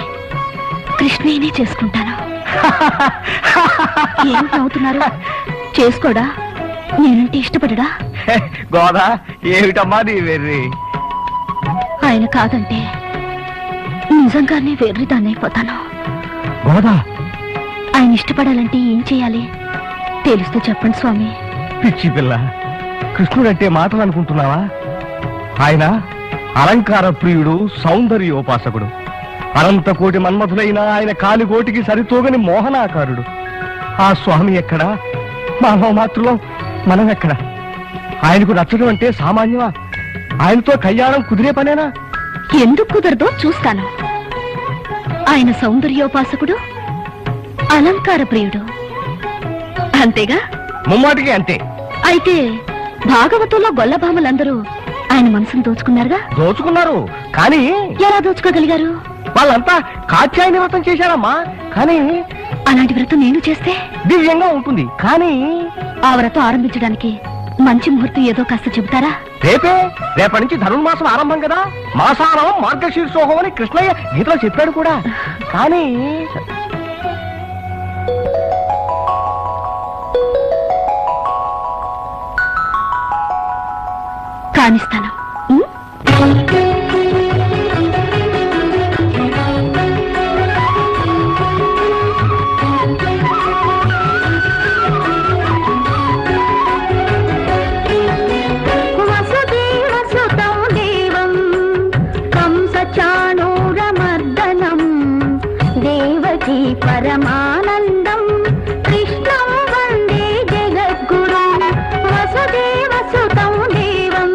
కృష్ణయ్యనే చేసుకుంటాను. ఏం నవ్వుతున్నారు? చేసుకోడా? నేనంటే ఇష్టపడడా? గోదా, ఏమిటమ్మా నీ వెర్రి? ఆయన కాదంటే నిజంగానే వెర్రిదాన్నైపోతాను. గోదా, ఆయన ఇష్టపడాలంటే ఏం చేయాలి? తెలుస్తూ చెప్పండి స్వామి. పిచ్చి పిల్ల, కృష్ణుడంటే మాటలు అనుకుంటున్నావా? ఆయన అలంకార ప్రియుడు, సౌందర్యోపాసకుడు. అనంత కోటి మన్మథులైన ఆయన కాలిగోటికి సరితూగని మోహనాకారుడు. ఆ స్వామి ఎక్కడా? మానవ మాతృలో మనం ఎక్కడా? ఆయనకు నచ్చడం అంటే సామాన్యమా? ఆయనతో కళ్యాణం కుదిరే పనేనా? ఎందుకు కుదరదో చూస్తాను. ఆయన సౌందర్యోపాసకుడు, అలంకార ప్రియుడు, అంతేగా? ముమ్మాటికి అంతే. అయితే భాగవతంలో గొల్లభామలందరూ ఆయన మనసును దోచుకున్నారుగా? దోచుకున్నారు, కానీ ఎలా దోచుకోగలిగారు? వాళ్ళంతా కాత్యాయని వ్రతం చేశారమ్మా. కానీ అలాంటి వ్రతం నేను చేస్తే దివ్యంగా ఉంటుంది. కానీ ఆ వ్రతం ఆరంభించడానికి మంచి ముహూర్తం ఏదో కాస్త చెబుతారా? రేపటి నుంచి ధనుర్మాసం ఆరంభం కదా. మాసానం మార్గశీర్షోహం అని కృష్ణయ్య గీతలో చెప్పాడు కూడా. కానీ రాణిస్తాను. వసుదేవసుతం దేవం కంసచాణూరమర్దనం దేవకీ పరమానందం కృష్ణం వందే జగద్గురు. వసుదేవసుతం దేవం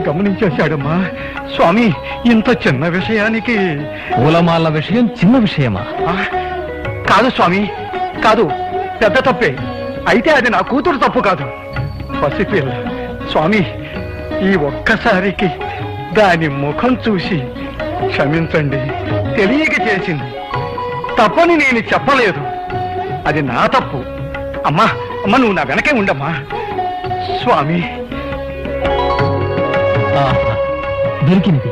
గమనించేశాడమ్మా. స్వామి, ఇంత చిన్న విషయానికి పూలమాల విషయం చిన్న విషయమా? కాదు స్వామి, కాదు, పెద్ద తప్పే. అయితే అది నా కూతురు తప్పు కాదు, పసిపిల్ల. స్వామి, ఈ ఒక్కసారికి దాని ముఖం చూసి క్షమించండి. తెలియక చేసింది, తప్పని నేను చెప్పలేదు. అది నా తప్పు. అమ్మా, అమ్మ, నువ్వు నా వెనకే ఉండమ్మా. స్వామి, ఆహా, దొరికినది.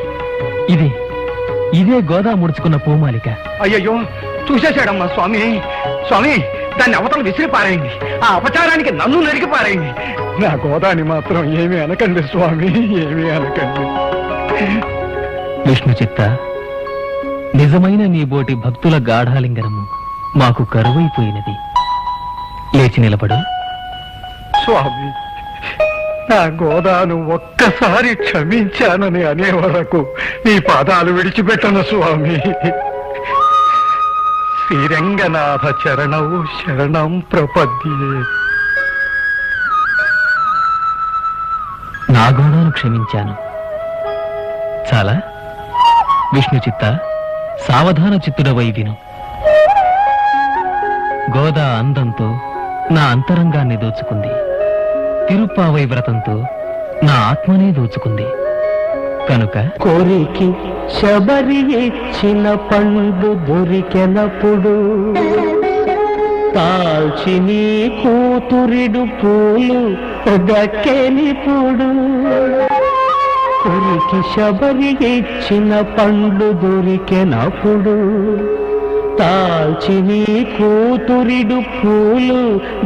ఇదే గోదా ముడుచుకున్న పూమాలిక. అయ్యయ్యో, చూసేశాడమ్మా స్వామి. స్వామి, దాన్ని అవతల విసిరి పారేయండి. ఆ అపచారానికి నన్ను నరికి పారేయండి. నా గోదాని మాత్రం ఏమీ అనకండి స్వామి, ఏమీ అనకండి. విష్ణు చిత్త, నిజమైన నీ బోటి భక్తుల గాఢాలింగనము మాకు కరువైపోయినది. లేచి నిలబడు. స్వామి, నా గోదాను ఒక్కసారి క్షమించానని అనే వరకు నీ పాదాలు విడిచిపెట్టను స్వామి. శ్రీరంగనాథ చరణౌ శరణం ప్రపద్యే. నా గోదాను క్షమించాను చాలా. విష్ణు చిత్త, సావధాన చిత్తుడవై విను. గోదా అందంతో నా అంతరంగాన్ని దోచుకుంది. తిరుప్పావై వ్రతంతో నా ఆత్మనే దోచుకుంది. కనుక కోరికి శబరి ఇచ్చిన పండు దొరికెనప్పుడు తాల్చి నీ కూతురిడు పూలు దక్కెనిప్పుడు. కోరికి శబరి ఇచ్చిన పండు దొరికెనప్పుడు తాల్చి నీ కూతురిడు పూలు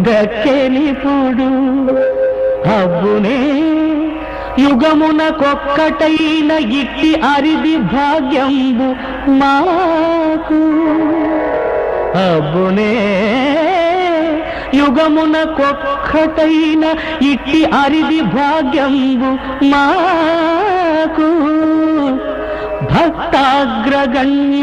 దక్కెనిప్పుడు. అబ్బునే యుగమునకొక్కటైన ఇట్టి అరిది భాగ్యంబు మాకు. అబ్బునే యుగమునకొక్కటైన ఇట్టి అరిది భాగ్యంబు మాకు. భక్తాగ్రగణ్య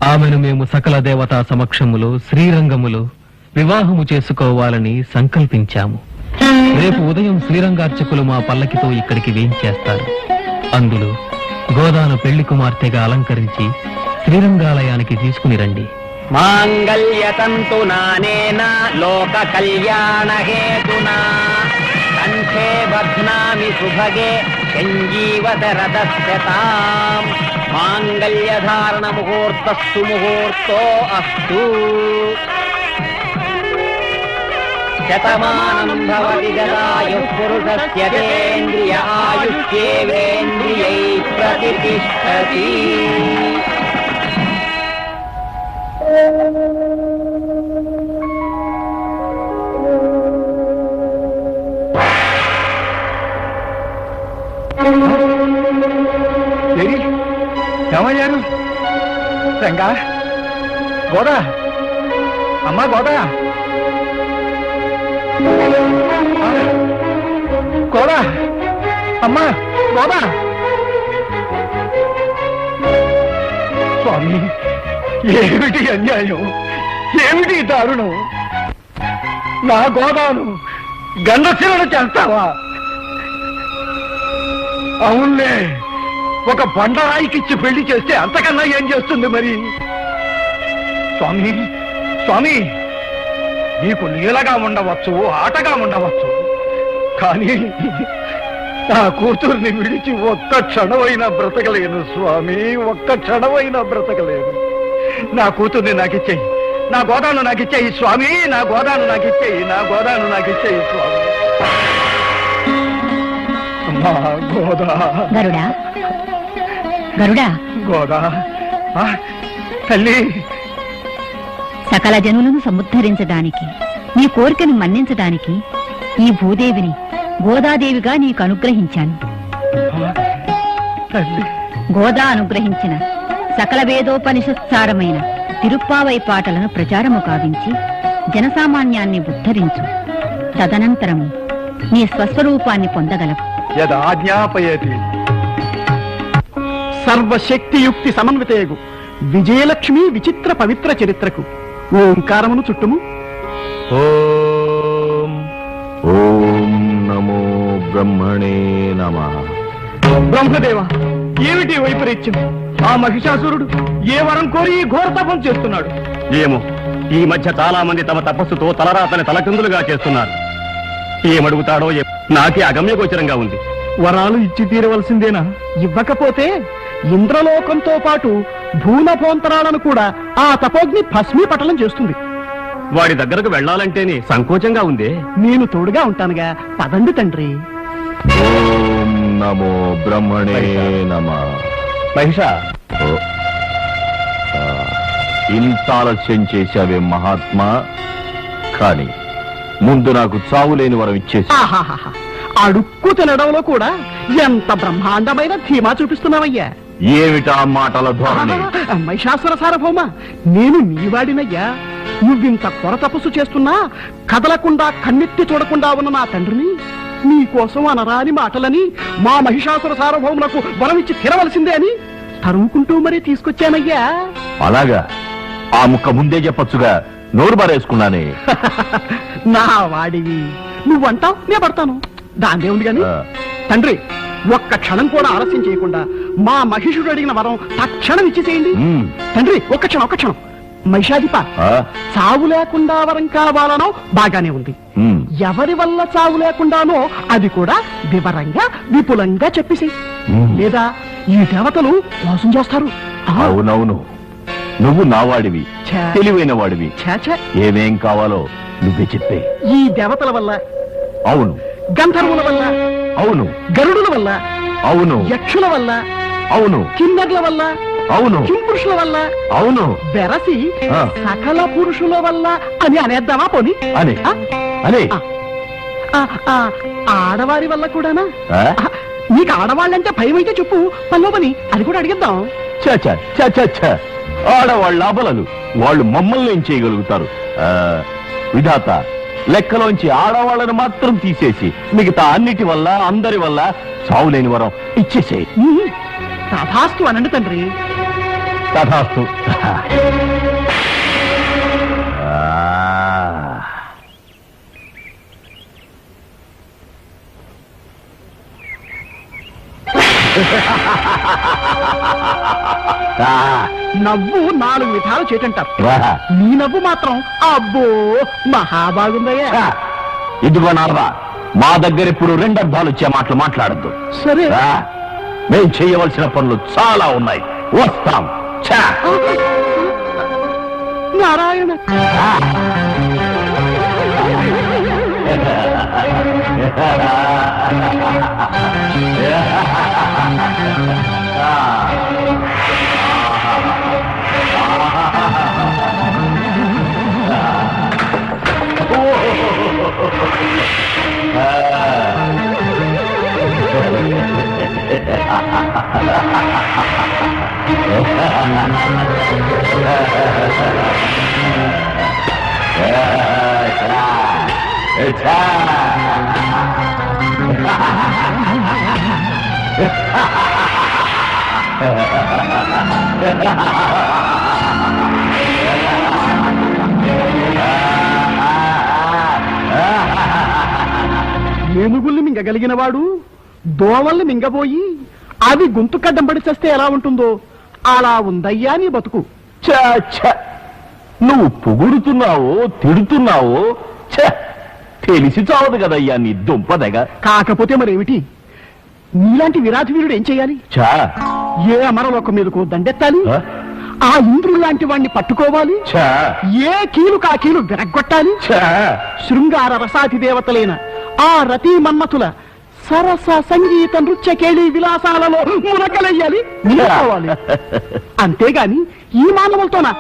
ఆమెను మేము సకల దేవతా సమక్షములో శ్రీరంగములో వివాహము చేసుకోవాలని సంకల్పించాము. రేపు ఉదయం శ్రీరంగార్చకులు మా పల్లకితో ఇక్కడికి వేయించేస్తారు. అందులో గోదాను పెళ్లి కుమార్తెగా అలంకరించి శ్రీరంగాలయానికి తీసుకుని రండి. మాంగళ్యతంతునానేన లోక కళ్యాణ హేతునా కంఠే బధ్నామి సుభగే సంజీవతరదస్యతాం. మాంగళ్యధారణ ముహూర్తస్సు ముహూర్తో అస్తు. శతమానం భవతి గదాయుః పురుషస్య తేంద్రియ ఆయుష్యేవేంద్రియై ప్రతిష్ఠతి. ఏమయ్యారు? రంగా, గోదా, అమ్మా గోదా, గోదా, అమ్మా గోదా. స్వామి, ఏమిటి అన్యాయం, ఏమిటి దారుణం? నా గోదాను గండశిలను చేస్తావా? అవునులే, ఒక బండరాయికిచ్చి పెళ్లి చేస్తే అంతకన్నా ఏం చేస్తుంది మరి? స్వామి, స్వామి, నీకు లీలగా ఉండవచ్చు, ఆటగా ఉండవచ్చు, కానీ నా కూతుర్ని విడిచి ఒక్క క్షణమైనా బ్రతకలేను స్వామి, ఒక్క క్షణమైనా బ్రతకలేను. నా కూతుర్ని నాకిచ్చేయి, నా గోదాను నాకిచ్చేయి స్వామి, నా గోదాను నాకిచ్చేయి, నా గోదాను నాకిచ్చేయి స్వామి. అమ్మా గోదా, గరుడా, గరుడా, గోదా, తల్లి. సకల జనులను సముద్ధరించడానికి, నీ కోరికను మన్నించడానికి ఈ భూదేవిని గోదాదేవిగా నీకు అనుగ్రహించాను. తల్లి, గోదా అనుగ్రహించిన సకల వేదోపనిషత్సారమైన తిరుప్పావై పాటలను ప్రచారము కావించి జనసామాన్యాన్ని ఉద్ధరించు. తదనంతరము నీ స్వస్వరూపాన్ని పొందగలవు. యదాజ్ఞాపయతి. సర్వశక్తియుక్తి సమన్వితయగు విజయలక్ష్మి విచిత్ర పవిత్ర చరిత్రకు ఓంకారమును చుట్టుము. ఓం ఓం నమో బ్రహ్మణే నమః. బ్రహ్మదేవ, ఏమిటి వైపరీత్యం? ఆ మహిషాసురుడు ఏ వరం కోరి ఈ ఘోర తపం చేస్తున్నాడు? ఏమో, ఈ మధ్య చాలా మంది తమ తపస్సుతో తలరాతని తలకిందులుగా చేస్తున్నారు. ఏమడుగుతాడో నాకే అగమ్యగోచరంగా ఉంది. వరాలు ఇచ్చి తీరవలసిందేనా? ఇవ్వకపోతే ఇంద్రలోకంతో పాటు భూనభోంతరాలను కూడా ఆ తపోగ్ని భస్మీపటలం చేస్తుంది. వాడి దగ్గరకు వెళ్ళాలంటేనే సంకోచంగా ఉందే. నేను తోడుగా ఉంటానుగా, పదండి తండ్రి. ఓం నమో బ్రహ్మణే నమః. మహిష, ఇంత ఆలస్యం చేశావే మహాత్మా, కానీ ముందు నాకు చావులేని వరం ఇచ్చేసి. ఆహాహాహా. అడుక్కు తినడంలో కూడా ఎంత బ్రహ్మాండమైన ధీమా చూపిస్తున్నావయ్యా. ఏమిటా మాటల ధోరణి? మహిషాసుర సార్వభౌమ, నేను నీవాడినయ్యా. నువ్వింత కొర తపస్సు చేస్తున్నా కదలకుండా కన్నెత్తి చూడకుండా ఉన్న నా తండ్రిని నీకోసం అనరాని మాటలని మా మహిషాసుర సార్వభౌములకు వరమిచ్చి తిరవలసిందే అని తరుముకుంటూ మరీ తీసుకొచ్చానయ్యా. అలాగా? ఆ ముక్క ముందే చెప్పొచ్చుగా, నోరు బారేసుకున్నానే. నా వాడివి, నువ్వంటావు నే పడతాను, దాందే ఉంది గాని. తండ్రి, ఒక్క క్షణం కూడా ఆలస్యం చేయకుండా మా మహిషుడు అడిగిన వరం తక్షణం ఇచ్చి చేయండి. తండ్రి, ఒక్క క్షణం. మహిషాధిప, చావు లేకుండా వరం కావాలనో బాగానే ఉంది. ఎవరి వల్ల చావు లేకుండానో అది కూడా వివరంగా విపులంగా చెప్పేసి, లేదా ఈ దేవతలు మోసం చేస్తారు. అవునవును, నువ్వు నావాడివి, తెలివైన వాడివి. ఏమేం కావాలో నువ్వే చెప్పే. ఈ దేవతల వల్ల, అవును. గంధర్వుల వల్ల, అవును. గరుడుల వల్ల, అవును. యక్షుల వల్ల, అవును. కిన్నర్ల వల్ల, అవును. కింపురుషుల వల్ల, అవును. వెరసి సకల పురుషుల వల్ల అని అనేద్దామా పోని? అని అని ఆడవారి వల్ల కూడానా? నీకు ఆడవాళ్ళంటే భయం అయితే చెప్పు, పని అది కూడా అడిగిద్దాం. ఆడవాళ్ళ అబలలు, వాళ్ళు మమ్మల్ని ఏం చేయగలుగుతారు? విధాత, లెక్కలోంచి ఆడవాళ్ళను మాత్రం తీసేసి మిగతా అన్నిటి వల్ల అందరి వల్ల చావులేని వరం ఇచ్చేసే. తథాస్తు అనండి తండ్రి. తథాస్తు. నవ్వు 4 విధాలు చేటంటారు. నీ నవ్వు మాత్రం అబ్బో మహాబాగుందయ్యా. ఇదిగో నారా, మా దగ్గర ఇప్పుడు 2 అర్థాలు వచ్చే మాటలు మాట్లాడద్దు. సరే, మేం చేయవలసిన పనులు చాలా ఉన్నాయి, వస్తాం. నారాయణ. ఏనుగుల్ని మింగగలిగిన వాడు దోవల్ని మింగబోయి అవి గొంతు కడ్డం పడి చేస్తే ఎలా ఉంటుందో అలా ఉందయ్యా నీ బతుకు. నువ్వు పొగుడుతున్నావో తిడుతున్నావో తెలిసి చావదు కదయ్యా నీ దుంపదగ. కాకపోతే మరేమిటి, నీలాంటి విరాట్ వీరుడు ఏం చేయాలి? ఏ అమరలోకం మీదకు దండెత్తాలి, ఆ ఇంద్రుడు లాంటి వాణ్ణి పట్టుకోవాలి, ఏ కీలు కా కీలు విరగ్గొట్టాలి, శృంగార రసాతి దేవతలైన ఆ రతీ మన్మథుల సరస సంగీత నృత్య కేళి విలాసాలలో మునకలయ్యాలి, నిలుకోవాలి. అంతేగాని ఈ మానవులతోనా?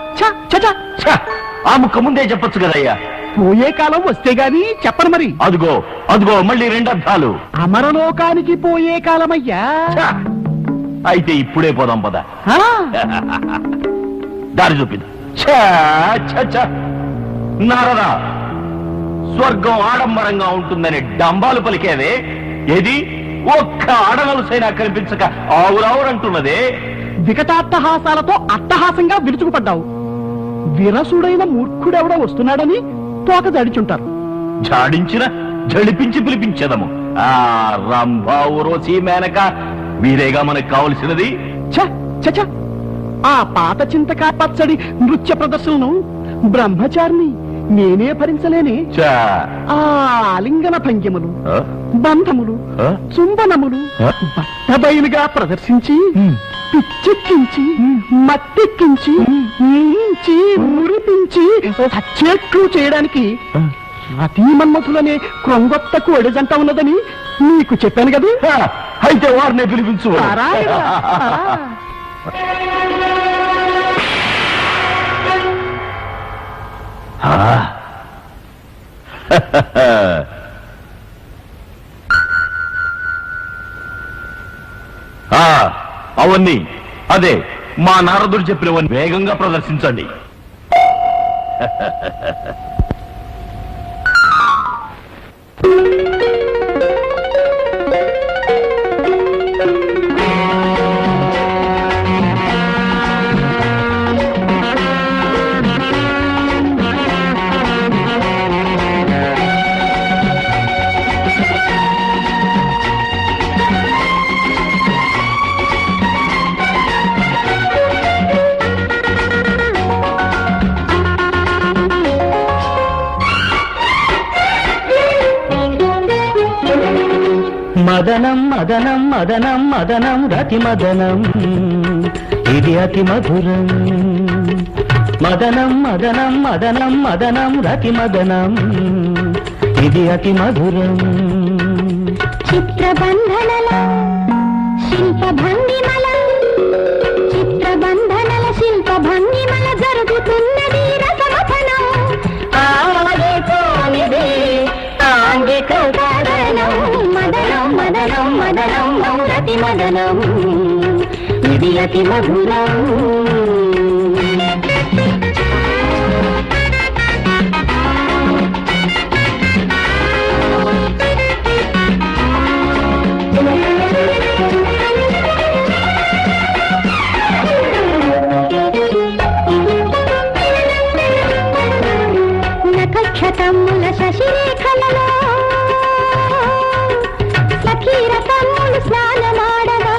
ఆ ముక్క ముందే చెప్పొచ్చు కదయ్యా. పోయే కాలం వస్తే గాని చెప్పను మరి. అదుగో అదుగో మళ్ళీ 2 అర్థాలు. అమరలోకానికి పోయే కాలమయ్యా. అయితే ఇప్పుడే పోదాం పద. దారి చూపిద్దాం. నారదా, స్వర్గం ఆడంబరంగా ఉంటుందని డంబాలు పలికేవే, ఏది ఒక్క ఆడనలుసైనా కనిపించక ఆవురావురంటున్నదే. వికటాట్టహాసాలతో అట్టహాసంగా విరుచుకుపడ్డావు. విరసుడైన మూర్ఖుడెవడో వస్తున్నాడని తోక జడిచుంటారు. జాడించిన జడిపించి పిలిపించదము. ఆ రంభా ఊర్వశి మేనక వీరేగా మనకు కావలసినది. ఛ ఛ ఛ! ఆ పాత చింతకాయ పచ్చడి నృత్య ప్రదర్శనను బ్రహ్మచారిని నేనే భరించలేని. చా. ఆ ఆలింగన భంగిమలు, ఆ? బంధములు, ఆ? చుంబనములు ఆ? బట్టబయలుగా ప్రదర్శించి పిచ్చెక్కించి మత్తెక్కించి ఈంచి మురిపించి సచ్చేట్లు చేయడానికి రతీ మన్మథులనే క్రొంగొత్తకు ఎడజంట ఉన్నదని నీకు చెప్పాను కదా. ఆ, అయితే వారినే పిలిపించు. నారాయణ, ఆ. ఆ. ఆ, అవన్నీ అదే మా నారదుడు చెప్పినవన్నీ వేగంగా ప్రదర్శించండి. మదనం మదనం మదనం మదనం రతి మదనం ఇది అతి మధురం. మదనం మదనం మదనం మదనం రతి మదనం ఇది అతి మధురం. చిత్రబంధనల శిల్ప భంగిమల చిత్రబంధనల శిల్ప భంగిమల జరుగుతున్నది రసమథనం. ఆగేతోనిది ఆంగిక కారణం. మదనం మదనం మదనం రతి మదనం ఇది అతి మధురం. నక్షతముల శశిరేఖలలో సఖీరకములు స్నానమాడగా.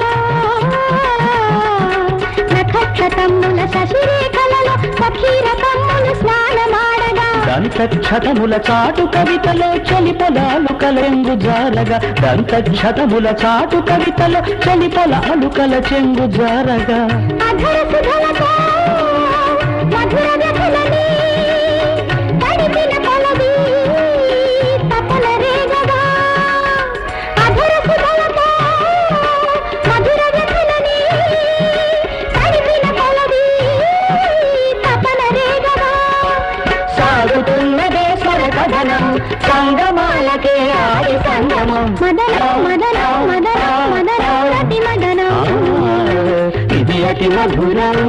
నక్షతముల శశిరేఖలలో సఖీరకములు స్నానమాడగా. దంతక్షతముల చాటు కవితలో చలి పొలాలు కలెంగు జారగా. దంతక్షతముల చాటు కవితలో చలి పొలాలు కల చెంగు జారగా. అధర సుధలతో మధుర వ్యథలని తడిపిన కొలది తపన రేగగా. అధర సుధలతో మధుర వ్యథలని తడిపిన కొలది తపన రేగగా. సాగుతున్నదే స్వరకథనం సంగమాలకే ఆడి సంగమం. మదనం మదనం మదనం మదనం రతి మదనం ఇది అతి మధురం.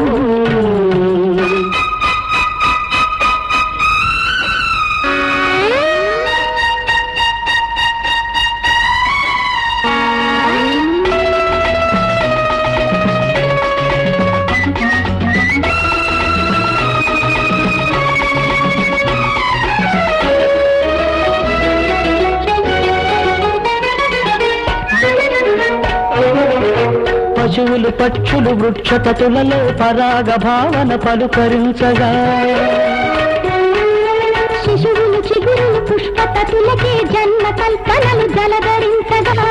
పశువులు పక్షులు వృక్షతతులలో పరాగ భావన పలుకరించగా. శిశువులు చిగురులు పుష్పతతులకే జన్మ కల్పనలు జలధరించగా.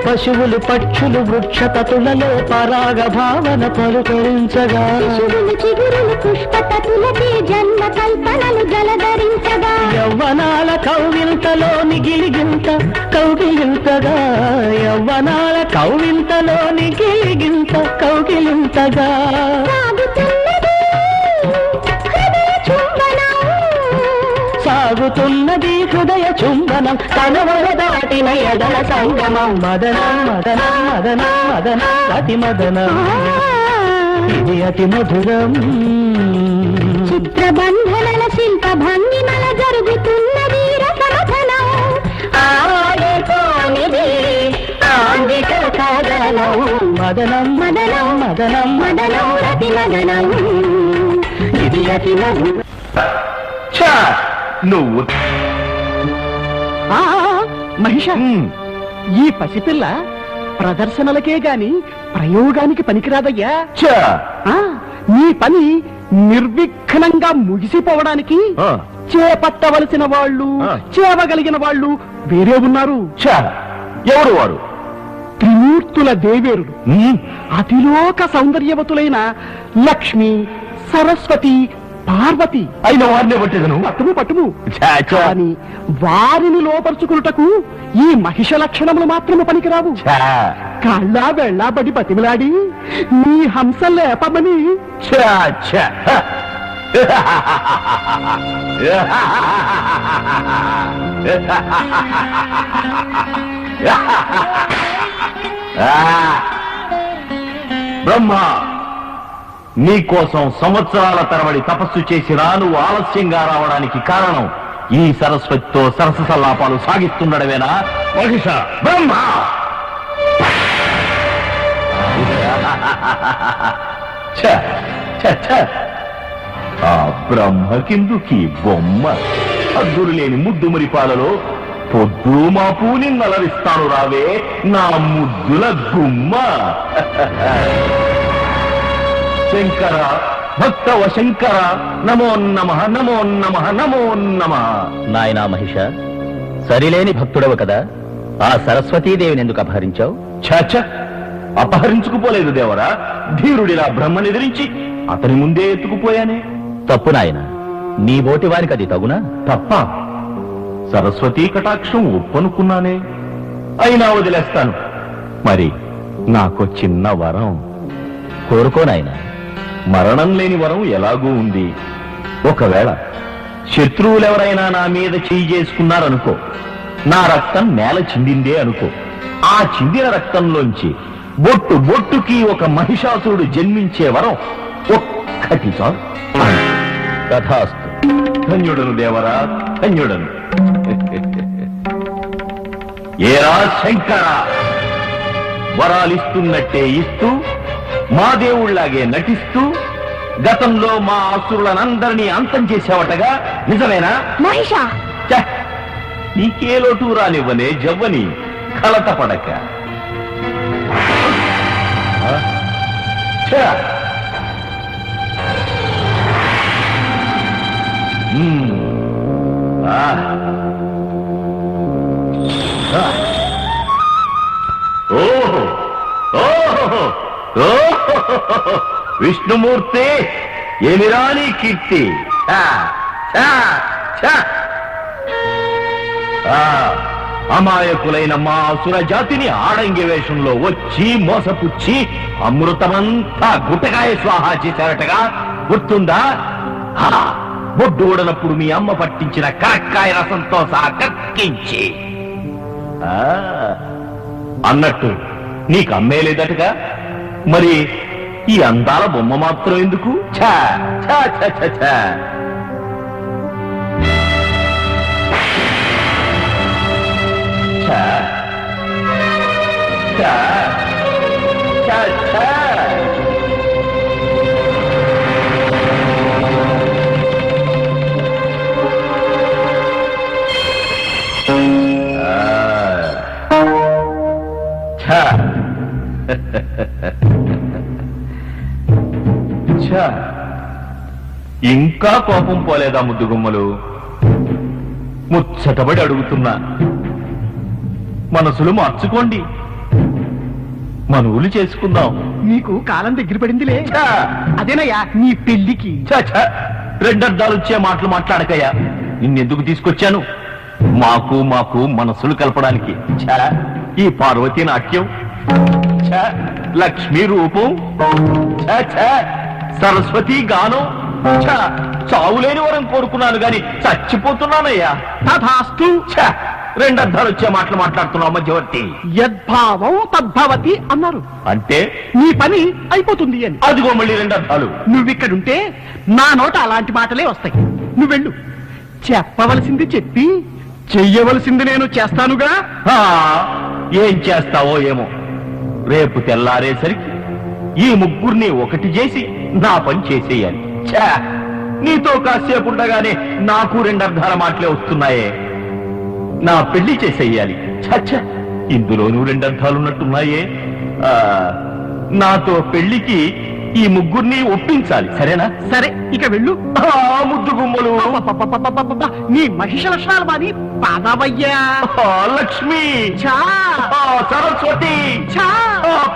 పశువులు పక్షులు వృక్షతతులలో పరాగ భావన పలుకరించగా. శిశువులు చిగురులు పుష్పతతులకే జన్మ కల్పనలు జలధరించగా. యవ్వనాల కౌవింతలోని గిలిగింత కౌగిలింతగా. యవ్వనాల కౌవింతలోని గిలిగింత కౌగిలింతగా. సాగుతున్నది హృదయ చుంబనం తనవల దాటిన ఎదల సంగమం. మదనం మదనం మదనం మదనం అతి మదనం ఇది అతి మధురం. చిత్రబంధనల శిల్ప భంగిమల జరుగుతున్నది రసమథనం. ఆగేతోనిది కోరిక కాదనం మదనం మదనం మదనం మదనం రతి మదనం ఇది అతి మధురం. నువ్వు మహిష, ఈ పసిపిల్ల ప్రదర్శనలకే గాని ప్రయోగానికి పనికిరాదయ్యా. నీ పని నిర్విఘ్నంగా ముగిసిపోవడానికి చేపట్టవలసిన వాళ్ళు, చేవగలిగిన వాళ్ళు వేరే ఉన్నారు. ఎవరు వారు? త్రిమూర్తుల దేవేరులు, అతిలోక సౌందర్యవతులైన లక్ష్మి, సరస్వతి, పార్వతి అయిన వారిని పట్టేదను. పట్టుము కానీ వారిని లోపరుచుకున్నటకు ఈ మహిష లక్షణములు మాత్రము పనికిరావు. కళ్ళా వెళ్ళాబడి బతిమిలాడి నీ హంస లేపమని. బ్రహ్మ, నీకోసం సంవత్సరాల తరబడి తపస్సు చేసినా నువ్వు ఆలస్యంగా రావడానికి కారణం ఈ సరస్వతితో సరస సల్లాపాలు సాగిస్తుండడమేనా? మహిష, బ్రహ్మ! ఆ బ్రహ్మకిందుకి బొమ్మ అద్దురు లేని ముద్దు మురిపాలలో పొద్దు మాపు నిన్నలరిస్తాను రావే నా ముద్దుల గుమ్మ. శంకర, భక్తవ శంకర, నమో నమః నమో నమః నమో నమః. నాయనా మహిష, సరిలేని భక్తుడవు కదా, ఆ సరస్వతీదేవిని ఎందుకు అపహరించావు? ఛ, అపహరించుకుపోలేదు దేవరా. ధీరుడిలా బ్రహ్మనెదిరించి అతని ముందే ఎత్తుకుపోయానే. తప్పు నాయన, నీ బోటి వారికి అది తగునా? తప్ప. సరస్వతీ కటాక్షం ఒప్పనుకున్నానే, అయినా వదిలేస్తాను. మరి నాకు చిన్న వరం కోరుకో నాయన. మరణం లేని వరం ఎలాగూ ఉంది. ఒకవేళ శత్రువులెవరైనా నా మీద చేయి చేసుకున్నారనుకో, నా రక్తం నేల చిందిందే అనుకో, ఆ చిందిన రక్తంలోంచి బొట్టు బొట్టుకి ఒక మహిషాసురుడు జన్మించే వరం ఒక్కటి చాలు. తథాస్తు. ధన్యుడను దేవరా, ధన్యుడను. ఏరా శంకర, వరాలిస్తున్నట్టే ఇస్తూ మా దేవుళ్లాగే నటిస్తూ గతంలో మా అసురులనందరినీ అంతం చేసావటగా, నిజమేనా? మహిష, ఛ! నీకే లోటు రానివ్వనే జవ్వని, కలత పడక. ఛ! ఓహో ఓహో ఓహో, విష్ణుమూర్తి, ఏమిరాని కీర్తి. అమాయకులైన మా అసుర జాతిని ఆడంగి వేషంలో వచ్చి మోసపుచ్చి అమృతమంతా గుట్టకాయ స్వాహా చేశారటగా, గుర్తుందా? బొడ్డు ఊడనప్పుడు మీ అమ్మ పట్టించిన కరక్కాయ రసంతో సహా కక్కించి. అన్నట్టు నీకు అమ్మే లేదటగా, మరి ఈ అందాల బొమ్మ మాత్రం ఎందుకు? ఛా ఛా ఛా ఛా ఛా. ఛా ఛా ఛా ఛా. ఇంకా కోపం పోలేదా ముద్దుగుమ్మలు? ముచ్చటబడి అడుగుతున్నా, మనసులు మార్చుకోండి, మనవులు చేసుకుందాం. నీకు కాలం దగ్గర పడిందిలే. అదేనయ్యా నీ పెళ్లికి. రెండర్థాలు వచ్చే మాటలు మాట్లాడకయ్యా. నిన్నెందుకు తీసుకొచ్చాను? మాకు మాకు మనసులు కలపడానికి. ఈ పార్వతీ నాట్యం, లక్ష్మీ రూపం, సరస్వతి గానం, చావులేని వరం కోరుకున్నాను గాని చచ్చిపోతున్నానయ్యా. తథాస్తు. రెండర్థాలు వచ్చే మాటలు మాట్లాడుతున్నావు మధ్యవర్తి. యద్భావం తద్భవతి అన్నారు. అంటే నీ పని అయిపోతుంది అని. అదిగో మళ్ళీ రెండర్థాలు. నువ్విక్కడుంటే నా నోట అలాంటి మాటలే వస్తాయి. నువ్వెళ్ళు. చెప్పవలసింది చెప్పి చెయ్యవలసింది నేను చేస్తానుగా. ఏం చేస్తావో ఏమో. రేపు తెల్లారేసరికి ఈ ముగ్గురిని ఒకటి చేసి నా పని చేసేయాలి. ఛా! నీతో కాసేపు ఉండగానే నాకు రెండర్ధాల మాటలే వస్తున్నాయే. నా పెళ్లి చేసేయాలి. ఛ! ఇందులోనూ రెండర్థాలున్నట్టున్నాయే. నాతో పెళ్లికి ఈ ముగ్గురిని ఒప్పించాలి. సరేనా? సరే, ఇక వెళ్ళు. ముద్దు గుమ్మలు. అబ్బబ్బబ్బబ్బబ్బబ్బ, నీ మహిష లక్షణాలు మాది పాదావయ్యా. లక్ష్మి, ఛా! సరస్వతి, ఛా!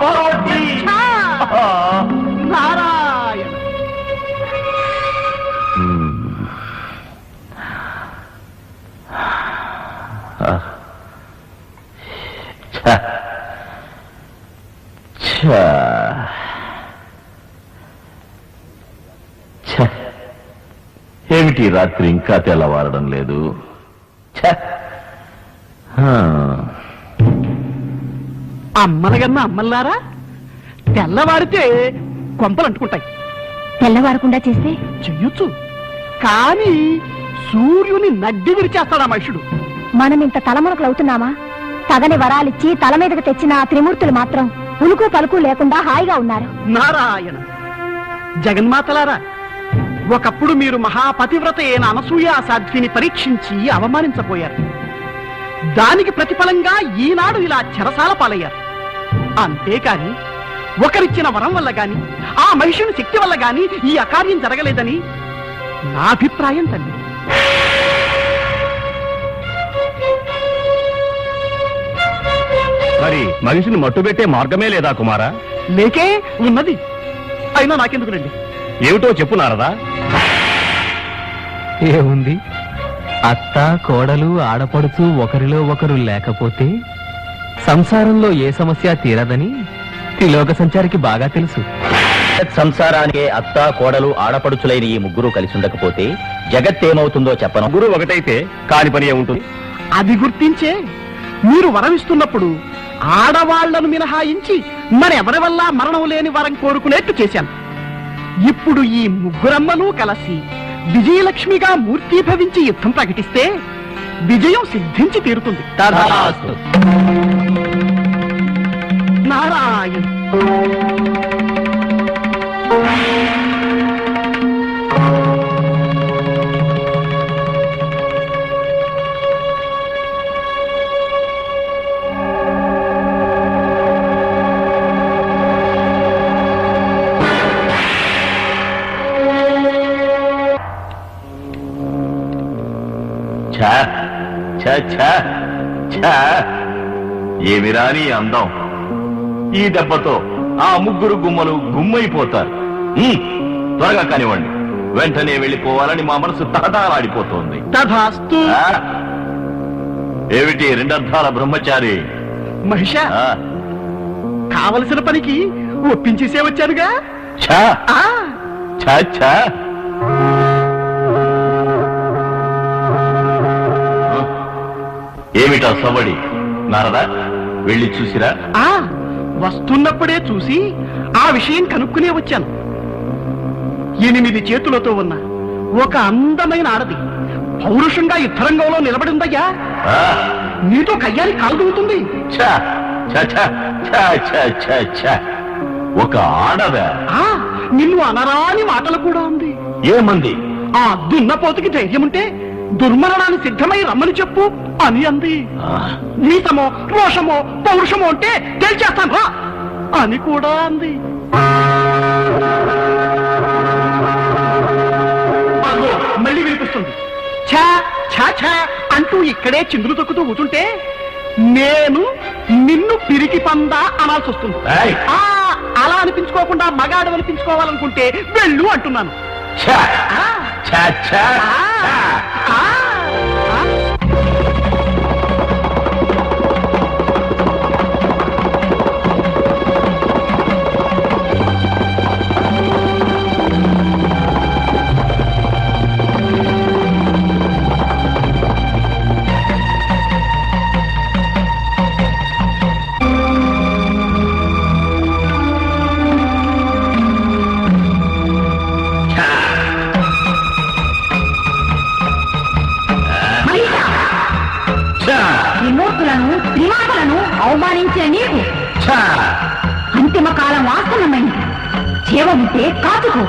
పార్వతి. ఛా! నారాయణ. ఏమిటి రాత్రి ఇంకా తెల్లవారడం లేదు? అమ్మలగన్న అమ్మల్లారా, తెల్లవారితే కొంపలు అంటుకుంటాయి. తెల్లవారకుండా చేస్తే చెయ్యొచ్చు, కానీ సూర్యుని నడ్డి విరిచేస్తాడు ఆ మనుషుడు. మనం ఇంత తలమునకలు అవుతున్నామా? తగని వరాలిచ్చి తల మీదకు తెచ్చిన ఆ త్రిమూర్తులు మాత్రం ఉలుకు పలుకు లేకుండా హాయిగా ఉన్నారు. నారాయణ. జగన్మాతలారా, ఒకప్పుడు మీరు మహాపతివ్రత అయిన అనసూయ సాధ్విని పరీక్షించి అవమానించబోయారు. దానికి ప్రతిఫలంగా ఈనాడు ఇలా చెరసాల పాలయ్యారు. అంతేకాని ఒకరిచ్చిన వరం వల్ల గాని ఆ మహిషుని శక్తి వల్ల గాని ఈ అకార్యం జరగలేదని నా అభిప్రాయం తల్లి. మరి మనిషిని మట్టుబెట్టే మార్గమే లేదా కుమారా? లేకే ఉన్నది, అయినా నాకెందుకు రండి. ఏమిటో చెప్పు నారదా. ఏముంది, అత్త కోడలు ఆడపడుచు ఒకరిలో ఒకరు లేకపోతే సంసారంలో ఏ సమస్య తీరదని త్రిలోక సంచారికి బాగా తెలుసు. సంసారానికే అత్త కోడలు ఆడపడుచులైన ఈ ముగ్గురు కలిసి ఉండకపోతే జగత్తేమవుతుందో చెప్పను. గురు ఒకటైతే కాని పని ఏముంటుంది? అది గుర్తించే మీరు వరం ఇస్తున్నప్పుడు ఆడవాళ్లను మినహాయించి మరెవరి వల్ల మరణం లేని వరం కోరుకునేట్టు చేశాను. ఇప్పుడు ఈ ముగ్గురమ్మలు కలిసి విజయలక్ష్మిగా మూర్తీభవించి యుద్ధం ప్రకటిస్తే విజయం సిద్ధించి తీరుతుంది. తథాస్తు. నారాయణ. ఏమి రాని అందం. ఈ దెబ్బతో ఆ ముగ్గురు గుమ్మలు గుమ్మైపోతారు. త్వరగా కానివ్వండి, వెంటనే వెళ్ళిపోవాలని మా మనసు తహతాలాడిపోతోంది. తథాస్తు. ఏమిటి రెండర్థాల బ్రహ్మచారి? మహిష, ఆ, కావలసిన పనికి ఒప్పించేసే వచ్చానుగా. ఛా, ఆ ఛా, ఛా. ఏమిటా సవడి? నారదా, వెళ్ళి చూసిరా. ఆ వస్తున్నప్పుడే చూసి ఆ విషయం కనుక్కునే వచ్చాను. 8 చేతులతో ఉన్న ఒక అందమైన ఆడది పౌరుషంగా యుద్ధరంగంలో నిలబడిందయ్యా. ఆ, నీతో కయ్యాలి కాలుతుంది. ఛా, ఛా, ఛా, ఛా, ఛా, ఛా, ఛా. ఒక ఆడదా? ఆ నిన్ను అనరాని మాటలు కూడా ఉంది. ఏమంది? ఆ దున్నపోతుకి ధైర్యం ఉంటే దుర్మరణాన్ని సిద్ధమై రమ్మని చెప్పు అని అంది. నీతమో రోషమో పౌరుషమో అంటే తెలిచేస్తాను రా అని కూడా అంది. అదిగో, మళ్ళీ వినిపిస్తుంది. ఛా ఛా ఛా అంటూ ఇక్కడే చిందులు తొక్కుతూ కూర్చుంటే నేను నిన్ను పిరికి పందా అనాల్సి వస్తుంది. ఏయ్! ఆ అలా అనిపించుకోకుండా మగాడు అనిపించుకోవాలనుకుంటే వెళ్ళు అంటున్నాను. ఛా, ఛా, ఛా, ఛా. ఏమంటే కాదుకో.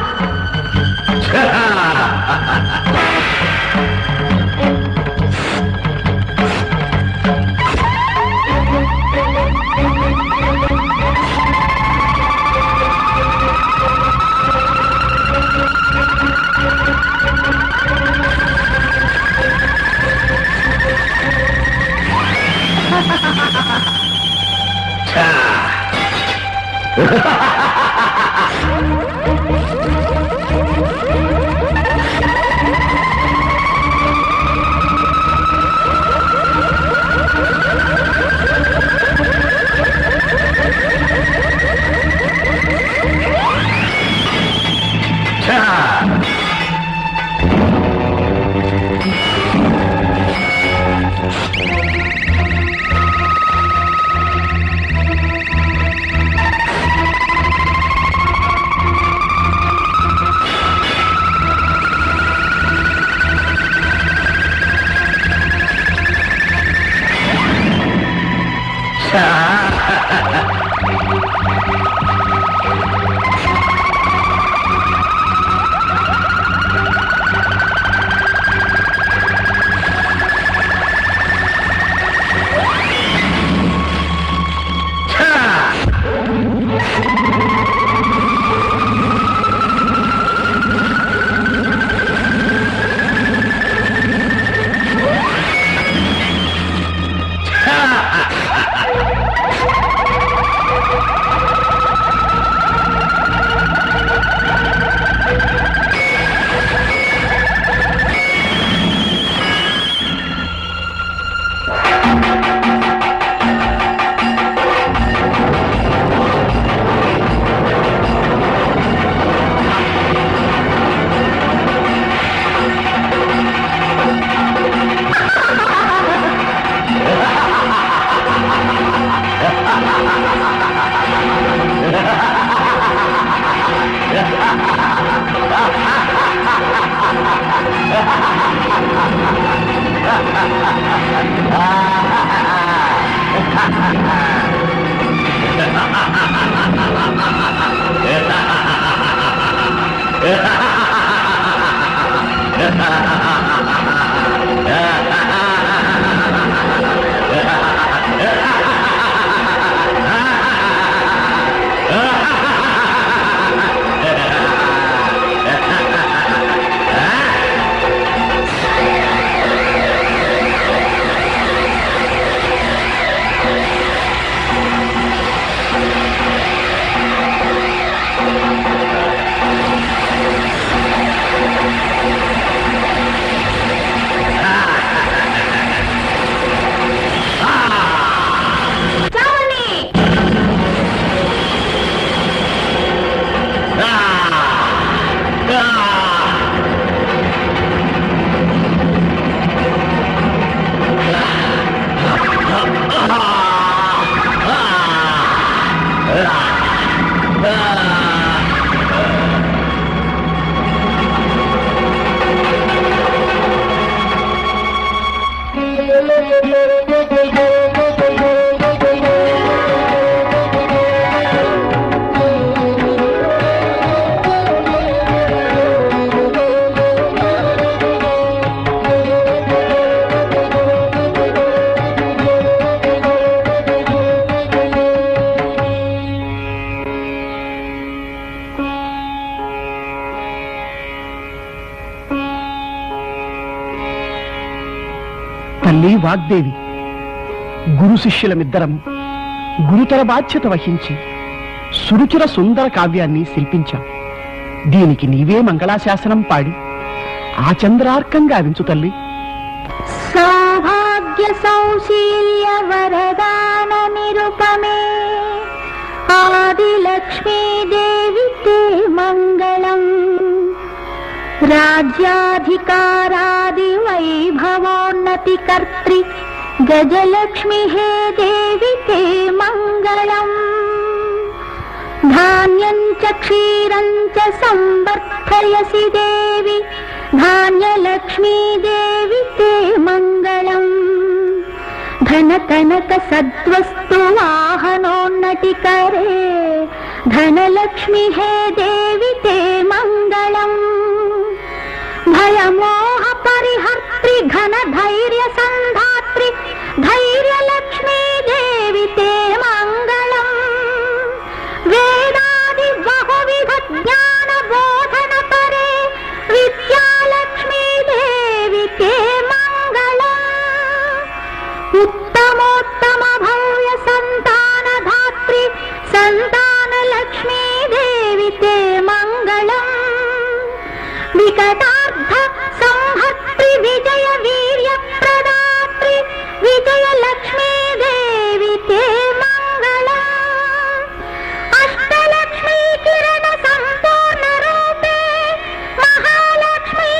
తల్లి వాగ్దేవి గురు శిష్యులమిద్దరము గురుతర బాధ్యత వహించి సురుచుర సుందర కావ్యాన్ని శిల్పించాం. దీనికి నీవే మంగళాశాసనం పాడి ఆ చంద్రార్కంగా గావించు తల్లి. సౌభాగ్య సౌశీల్య వరదాన నిరుపమే ఆది లక్ష్మీ దేవి తే మంగళం. రాజ్యాధికారాది వైభవోన్నతి కర్త్రి గజలక్ష్మి హే దేవి తే మంగళం. ధాన్యం చ క్షీరం చ సంవర్ధయసి దేవి ధాన్యలక్ష్మీ దేవి తే మంగళం. ధన కనక సద్వస్తు వాహనోన్నతి కరే ధనలక్ష్మి హే దేవి తే మంగళం భయమోహ పరిహర్త్రి ఘన ధైర్య సంధాత్రి ధైర్యలక్ష్మీ దేవి తే మంగళం వేదాది బహువిధ జ్ఞాన బోధన పరే విద్యాలక్ష్మీ దేవి తే మంగళం ఉత్తమోత్తమ భవ్య సంతాన ధాత్రి సంతాన లక్ష్మీ దేవి తే మంగళం వికటార్థ సంహర్త్రి విజయ వీర్య ప్రదాత్రి విజయ లక్ష్మీ దేవి తే మంగళం అష్టలక్ష్మీ కిరణ సంపూర్ణ రూపే మహాలక్ష్మీ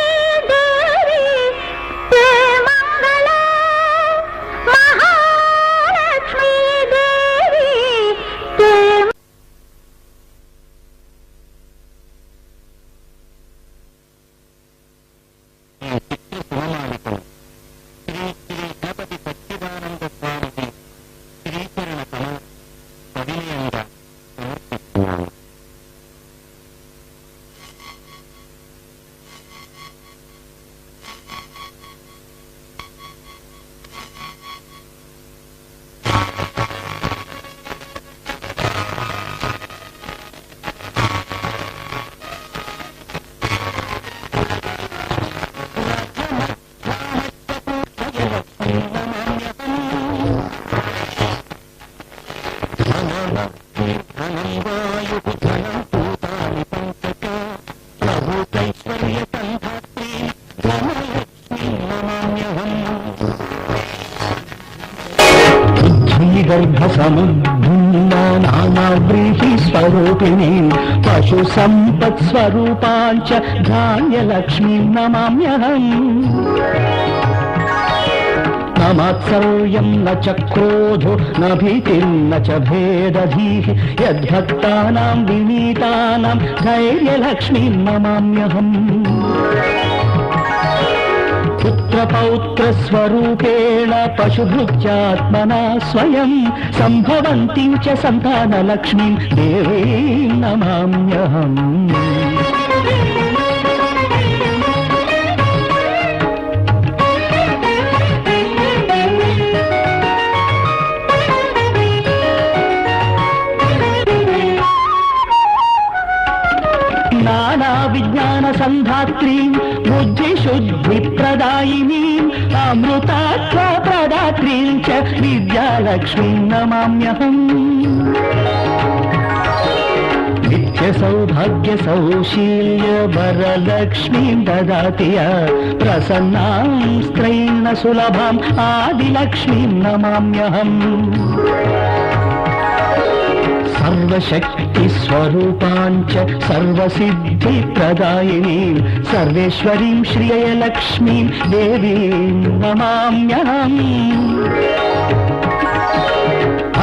దేవి తే మంగళం మహాలక్ష్మీ దేవి తే నానావ్రీహి స్వరూపిణి పశు సంపత్ స్వరూపాంచ ధాన్యలక్ష్మీ నమామ్యహం నమాత్సర్యం న చ క్రోధో న భీతిర్న చ భేదధీః యద్భక్తానాం వినీతానాం ధైర్యలక్ష్మీ నమామ్యహం పుత్రపౌత్ర స్వరూపేణ పశుభృత్యాత్మనా స్వయం సంభవంతి చ సంతానలక్ష్మీ దేవీం నమామ్యహం నానా విజ్ఞాన సంధాత్రీం బుద్ధి శుద్ధి ప్రదాయినీం అమృతత్వ ప్రదాత్రీం చ విద్యాలక్ష్మీ నమామ్యహం నిత్య సౌభాగ్య సౌశీల్య వరలక్ష్మీ దదాతి ప్రసన్నాం స్త్రైణ సులభాం ఆదిలక్ష్మీ నమామ్యహం సర్వశక్తి స్వరూపాంచ సర్వసిద్ధి ప్రదాయినీం సర్వేశ్వరీం శ్రియలక్ష్మీం దేవీం నమామ్యహం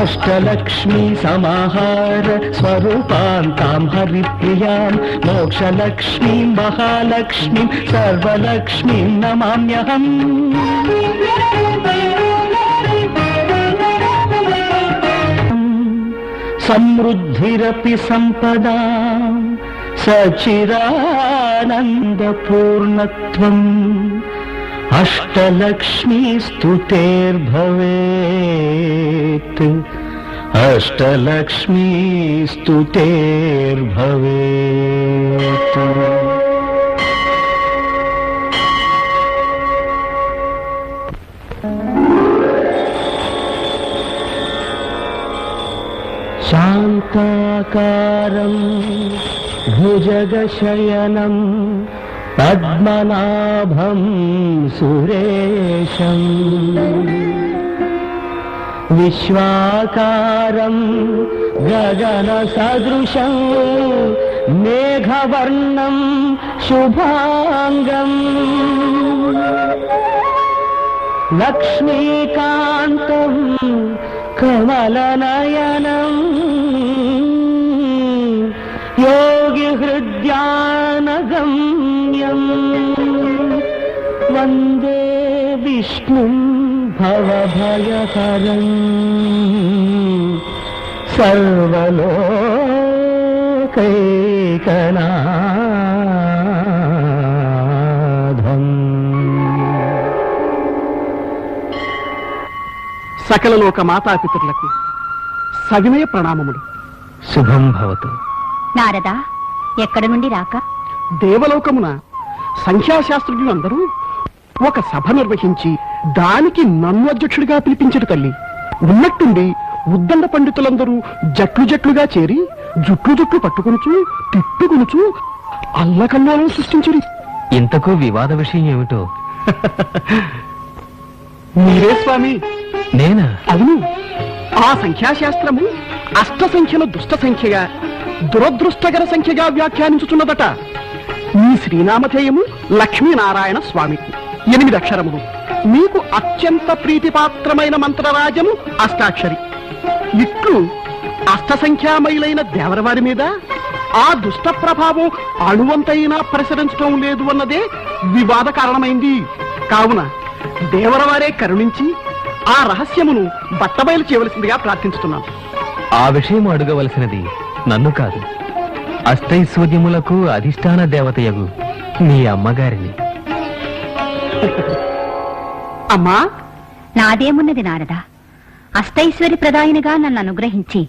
అష్టలక్ష్మీ సమాహార స్వరూపాంతాం హరిప్రియాం మోక్షలక్ష్మీం మహాలక్ష్మీం సర్వలక్ష్మీం నమామ్యహం సమృద్ధిరపి సంపదా సచిరానందపూర్ణత్వం అష్టలక్ష్మీ స్తుతేర్భవేత్ అష్టలక్ష్మీ స్తుతేర్భవేత్ శాంతాకారం భుజగశయనం పద్మనాభం సురేశం విశ్వాకారం గగన సదృశం మేఘవర్ణం శుభాంగం లక్ష్మీకాంతం కమలనయనం యోగి హృద్యానగమ్యం వందే విష్ణుం భవభయహరం సర్వలోకైకనాథం ఏకైకనాథం. సకల లోక మాతాపితరులకు సవినయ ప్రణామములు. శుభం భవతు. నారదా, ఎక్కడి నుండి రాక? దేవలోకమున సంఖ్యాశాస్త్రజ్ఞులందరూ ఒక సభ నిర్వహించి దానికి నన్ను అధ్యక్షుడిగా పిలిపించడు తల్లి. ఉన్నట్టుండి ఉద్దండ పండితులందరూ జట్లు జట్లుగా చేరి జుట్లు జుట్లు పట్టుకొనుచు తిట్టుకొనుచు అల్లకల్లోలం సృష్టించిరి. ఇంతకు వివాద విషయం ఏమిటో? మీరే స్వామి. నేనా? అవును. ఆ సంఖ్యాశాస్త్రము అష్ట సంఖ్యను దుష్ట సంఖ్యగా దురదృష్టకర సంఖ్యగా వ్యాఖ్యానించుతున్నదట. మీ శ్రీనామధేయము లక్ష్మీనారాయణ స్వామికి 8 అక్షరములు. మీకు అత్యంత ప్రీతిపాత్రమైన మంత్రరాజము అష్టాక్షరి. ఇట్లు అష్ట సంఖ్యామయులైన దేవరవారి మీద ఆ దుష్ట ప్రభావం అణువంతైనా ప్రసరించడం లేదు అన్నదే వివాద కారణమైంది. కావున దేవరవారే కరుణించి ఆ రహస్యమును బట్టబయలు చేయవలసిందిగా ప్రార్థించుతున్నాను. ఆ విషయం అడగవలసినది నన్ను కాదు, అష్టైశ్వర్యములకు అధిష్టాన దేవతయగు నీ అమ్మగారిని. అమ్మా, నాదేమున్నది నారదా, అష్టైశ్వర్య ప్రదాయినిగా నన్ను అనుగ్రహించి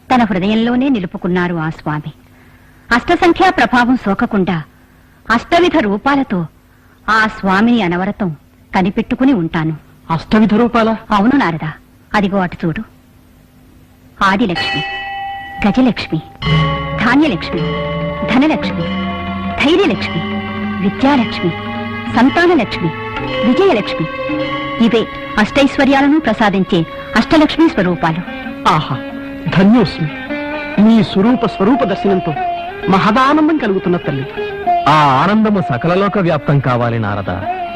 తన హృదయంలోనే నిలుపుకున్నారు ఆ స్వామి. అష్టసంఖ్యా ప్రభావం సోకకుండా అష్టవిధ రూపాలతో ఆ స్వామిని అనవరతం కనిపెట్టుకుని ఉంటాను. అష్టవిధ రూపాల? అవును నారదా, అదిగో అటు చూడు. ఆదిలక్ష్మి, గజలక్ష్మి, ధాన్యలక్ష్మి, ధనలక్ష్మి, ధైర్యలక్ష్మి, విద్యాలక్ష్మి, సంతానలక్ష్మి, విజయలక్ష్మి. ఇవే అష్టైశ్వర్యాలను ప్రసాదించే అష్టలక్ష్మి స్వరూపాలు. ఆహా, ధన్యోస్మి. నీ స్వరూప దర్శనంతో మహదానందం కలుగుతున్న తల్లి. ఆ ఆనందము సకలలోక వ్యాప్తం కావాలి నారద.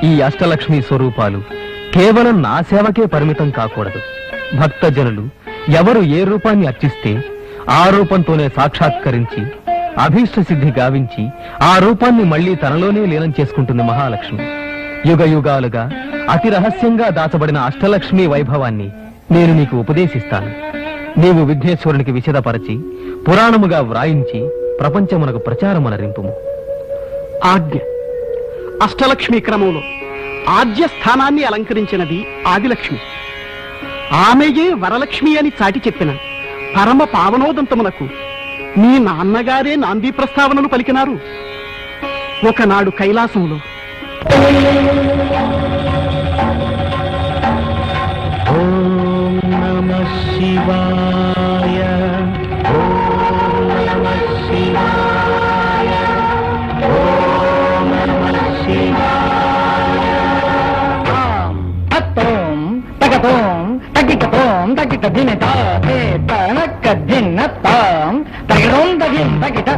ఈ అష్టలక్ష్మి స్వరూపాలు కేవలం నా సేవకే పరిమితం కాకూడదు. భక్తజనులు ఎవరు ఏ రూపాన్ని అర్చిస్తే ఆ రూపంతోనే సాక్షాత్కరించి అభీష్ట సిద్ధి గావించి ఆ రూపాన్ని మళ్లీ తనలోనే లీనం చేసుకుంటుంది మహాలక్ష్మి. యుగ యుగాలుగా అతి రహస్యంగా దాచబడిన అష్టలక్ష్మి వైభవాన్ని నేను నీకు ఉపదేశిస్తాను. నీవు విఘ్నేశ్వరునికి విశదపరచి పురాణముగా వ్రాయించి ప్రపంచమునకు ప్రచారమునరింపుము. ఆజ్ఞ. అష్టలక్ష్మి క్రమంలో ఆద్య స్థానాన్ని అలంకరించినది ఆదిలక్ష్మి. ఆమెయే వరలక్ష్మి అని చాటి చెప్పిన పరమ పావనోదంతమునకు మీ నాన్నగారే నాంది ప్రస్తావనలు పలికినారు. ఒకనాడు కైలాసంలో ఓం నమః శివాయ, ఓం నమః శివాయ, ఓం నమః శివాయ. అత్తోం తగతోం తగిటతోం తగిట దినత హే తనక దిన్నతాం తగిరోం తగిన్ తగిట.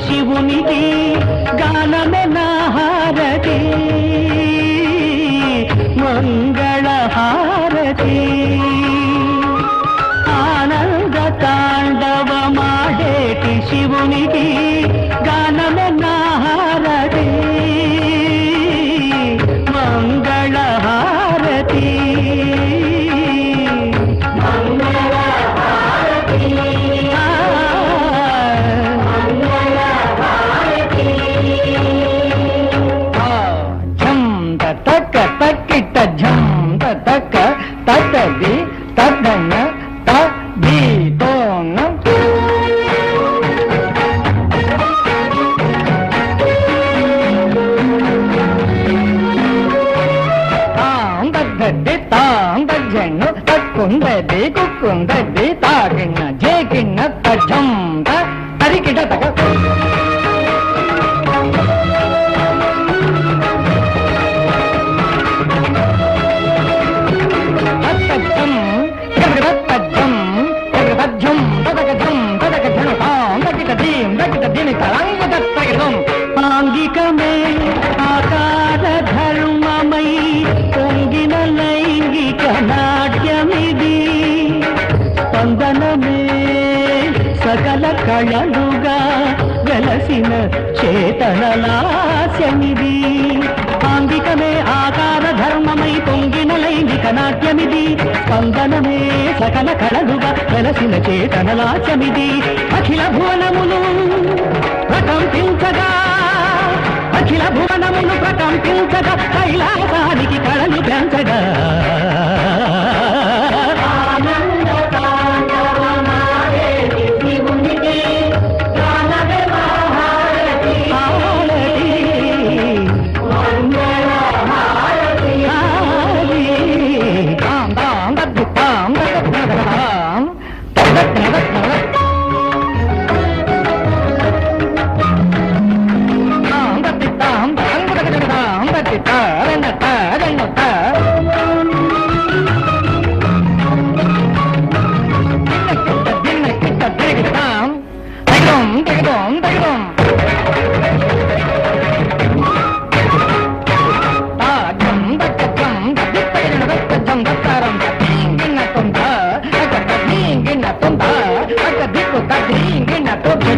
శివునికి గానమే నా హారతి, మంగళ హారతి. ఆనంద తాండవమాడేటి శివునికి గానమే నా హారతి, మంగళ హారతి. తది తదన తదీతోన తాం తద్దది తాం తజ్జను తక్కుందది కుక్కుందది తాగిన్న జేకిన్న తజ్జం తరికిట తగ. కళలుగా వెలసిన చేతనలాస్యమిది ఆంగికమే ఆకార ధర్మమై పొంగిన లైంగిక నాట్యమిది స్పందనమే సకల కళలుగా వెలసిన చేతనలాస్యమిది అఖిల భువనములు ప్రకంపించగా అఖిల భువనములు ప్రకంపించగా కైలాసానికి కళలు పెంచగా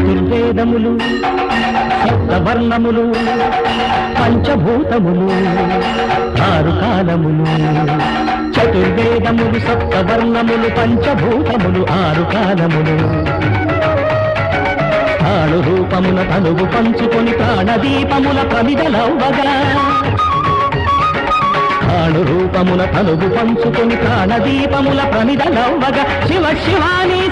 చతుర్వేదములు సప్తవర్ణములు పంచభూతములు ఆరు కాలములు చతుర్వేదములు సప్తవర్ణములు పంచభూతములు ఆరు కాలములు తాళు రూపమున తనువు పంచుకొని ప్రాణదీపముల ప్రమిదలవ్వగా తాళు రూపమున తనువు పంచుకొని ప్రాణదీపముల ప్రమిదలవ్వగా శివ శివాని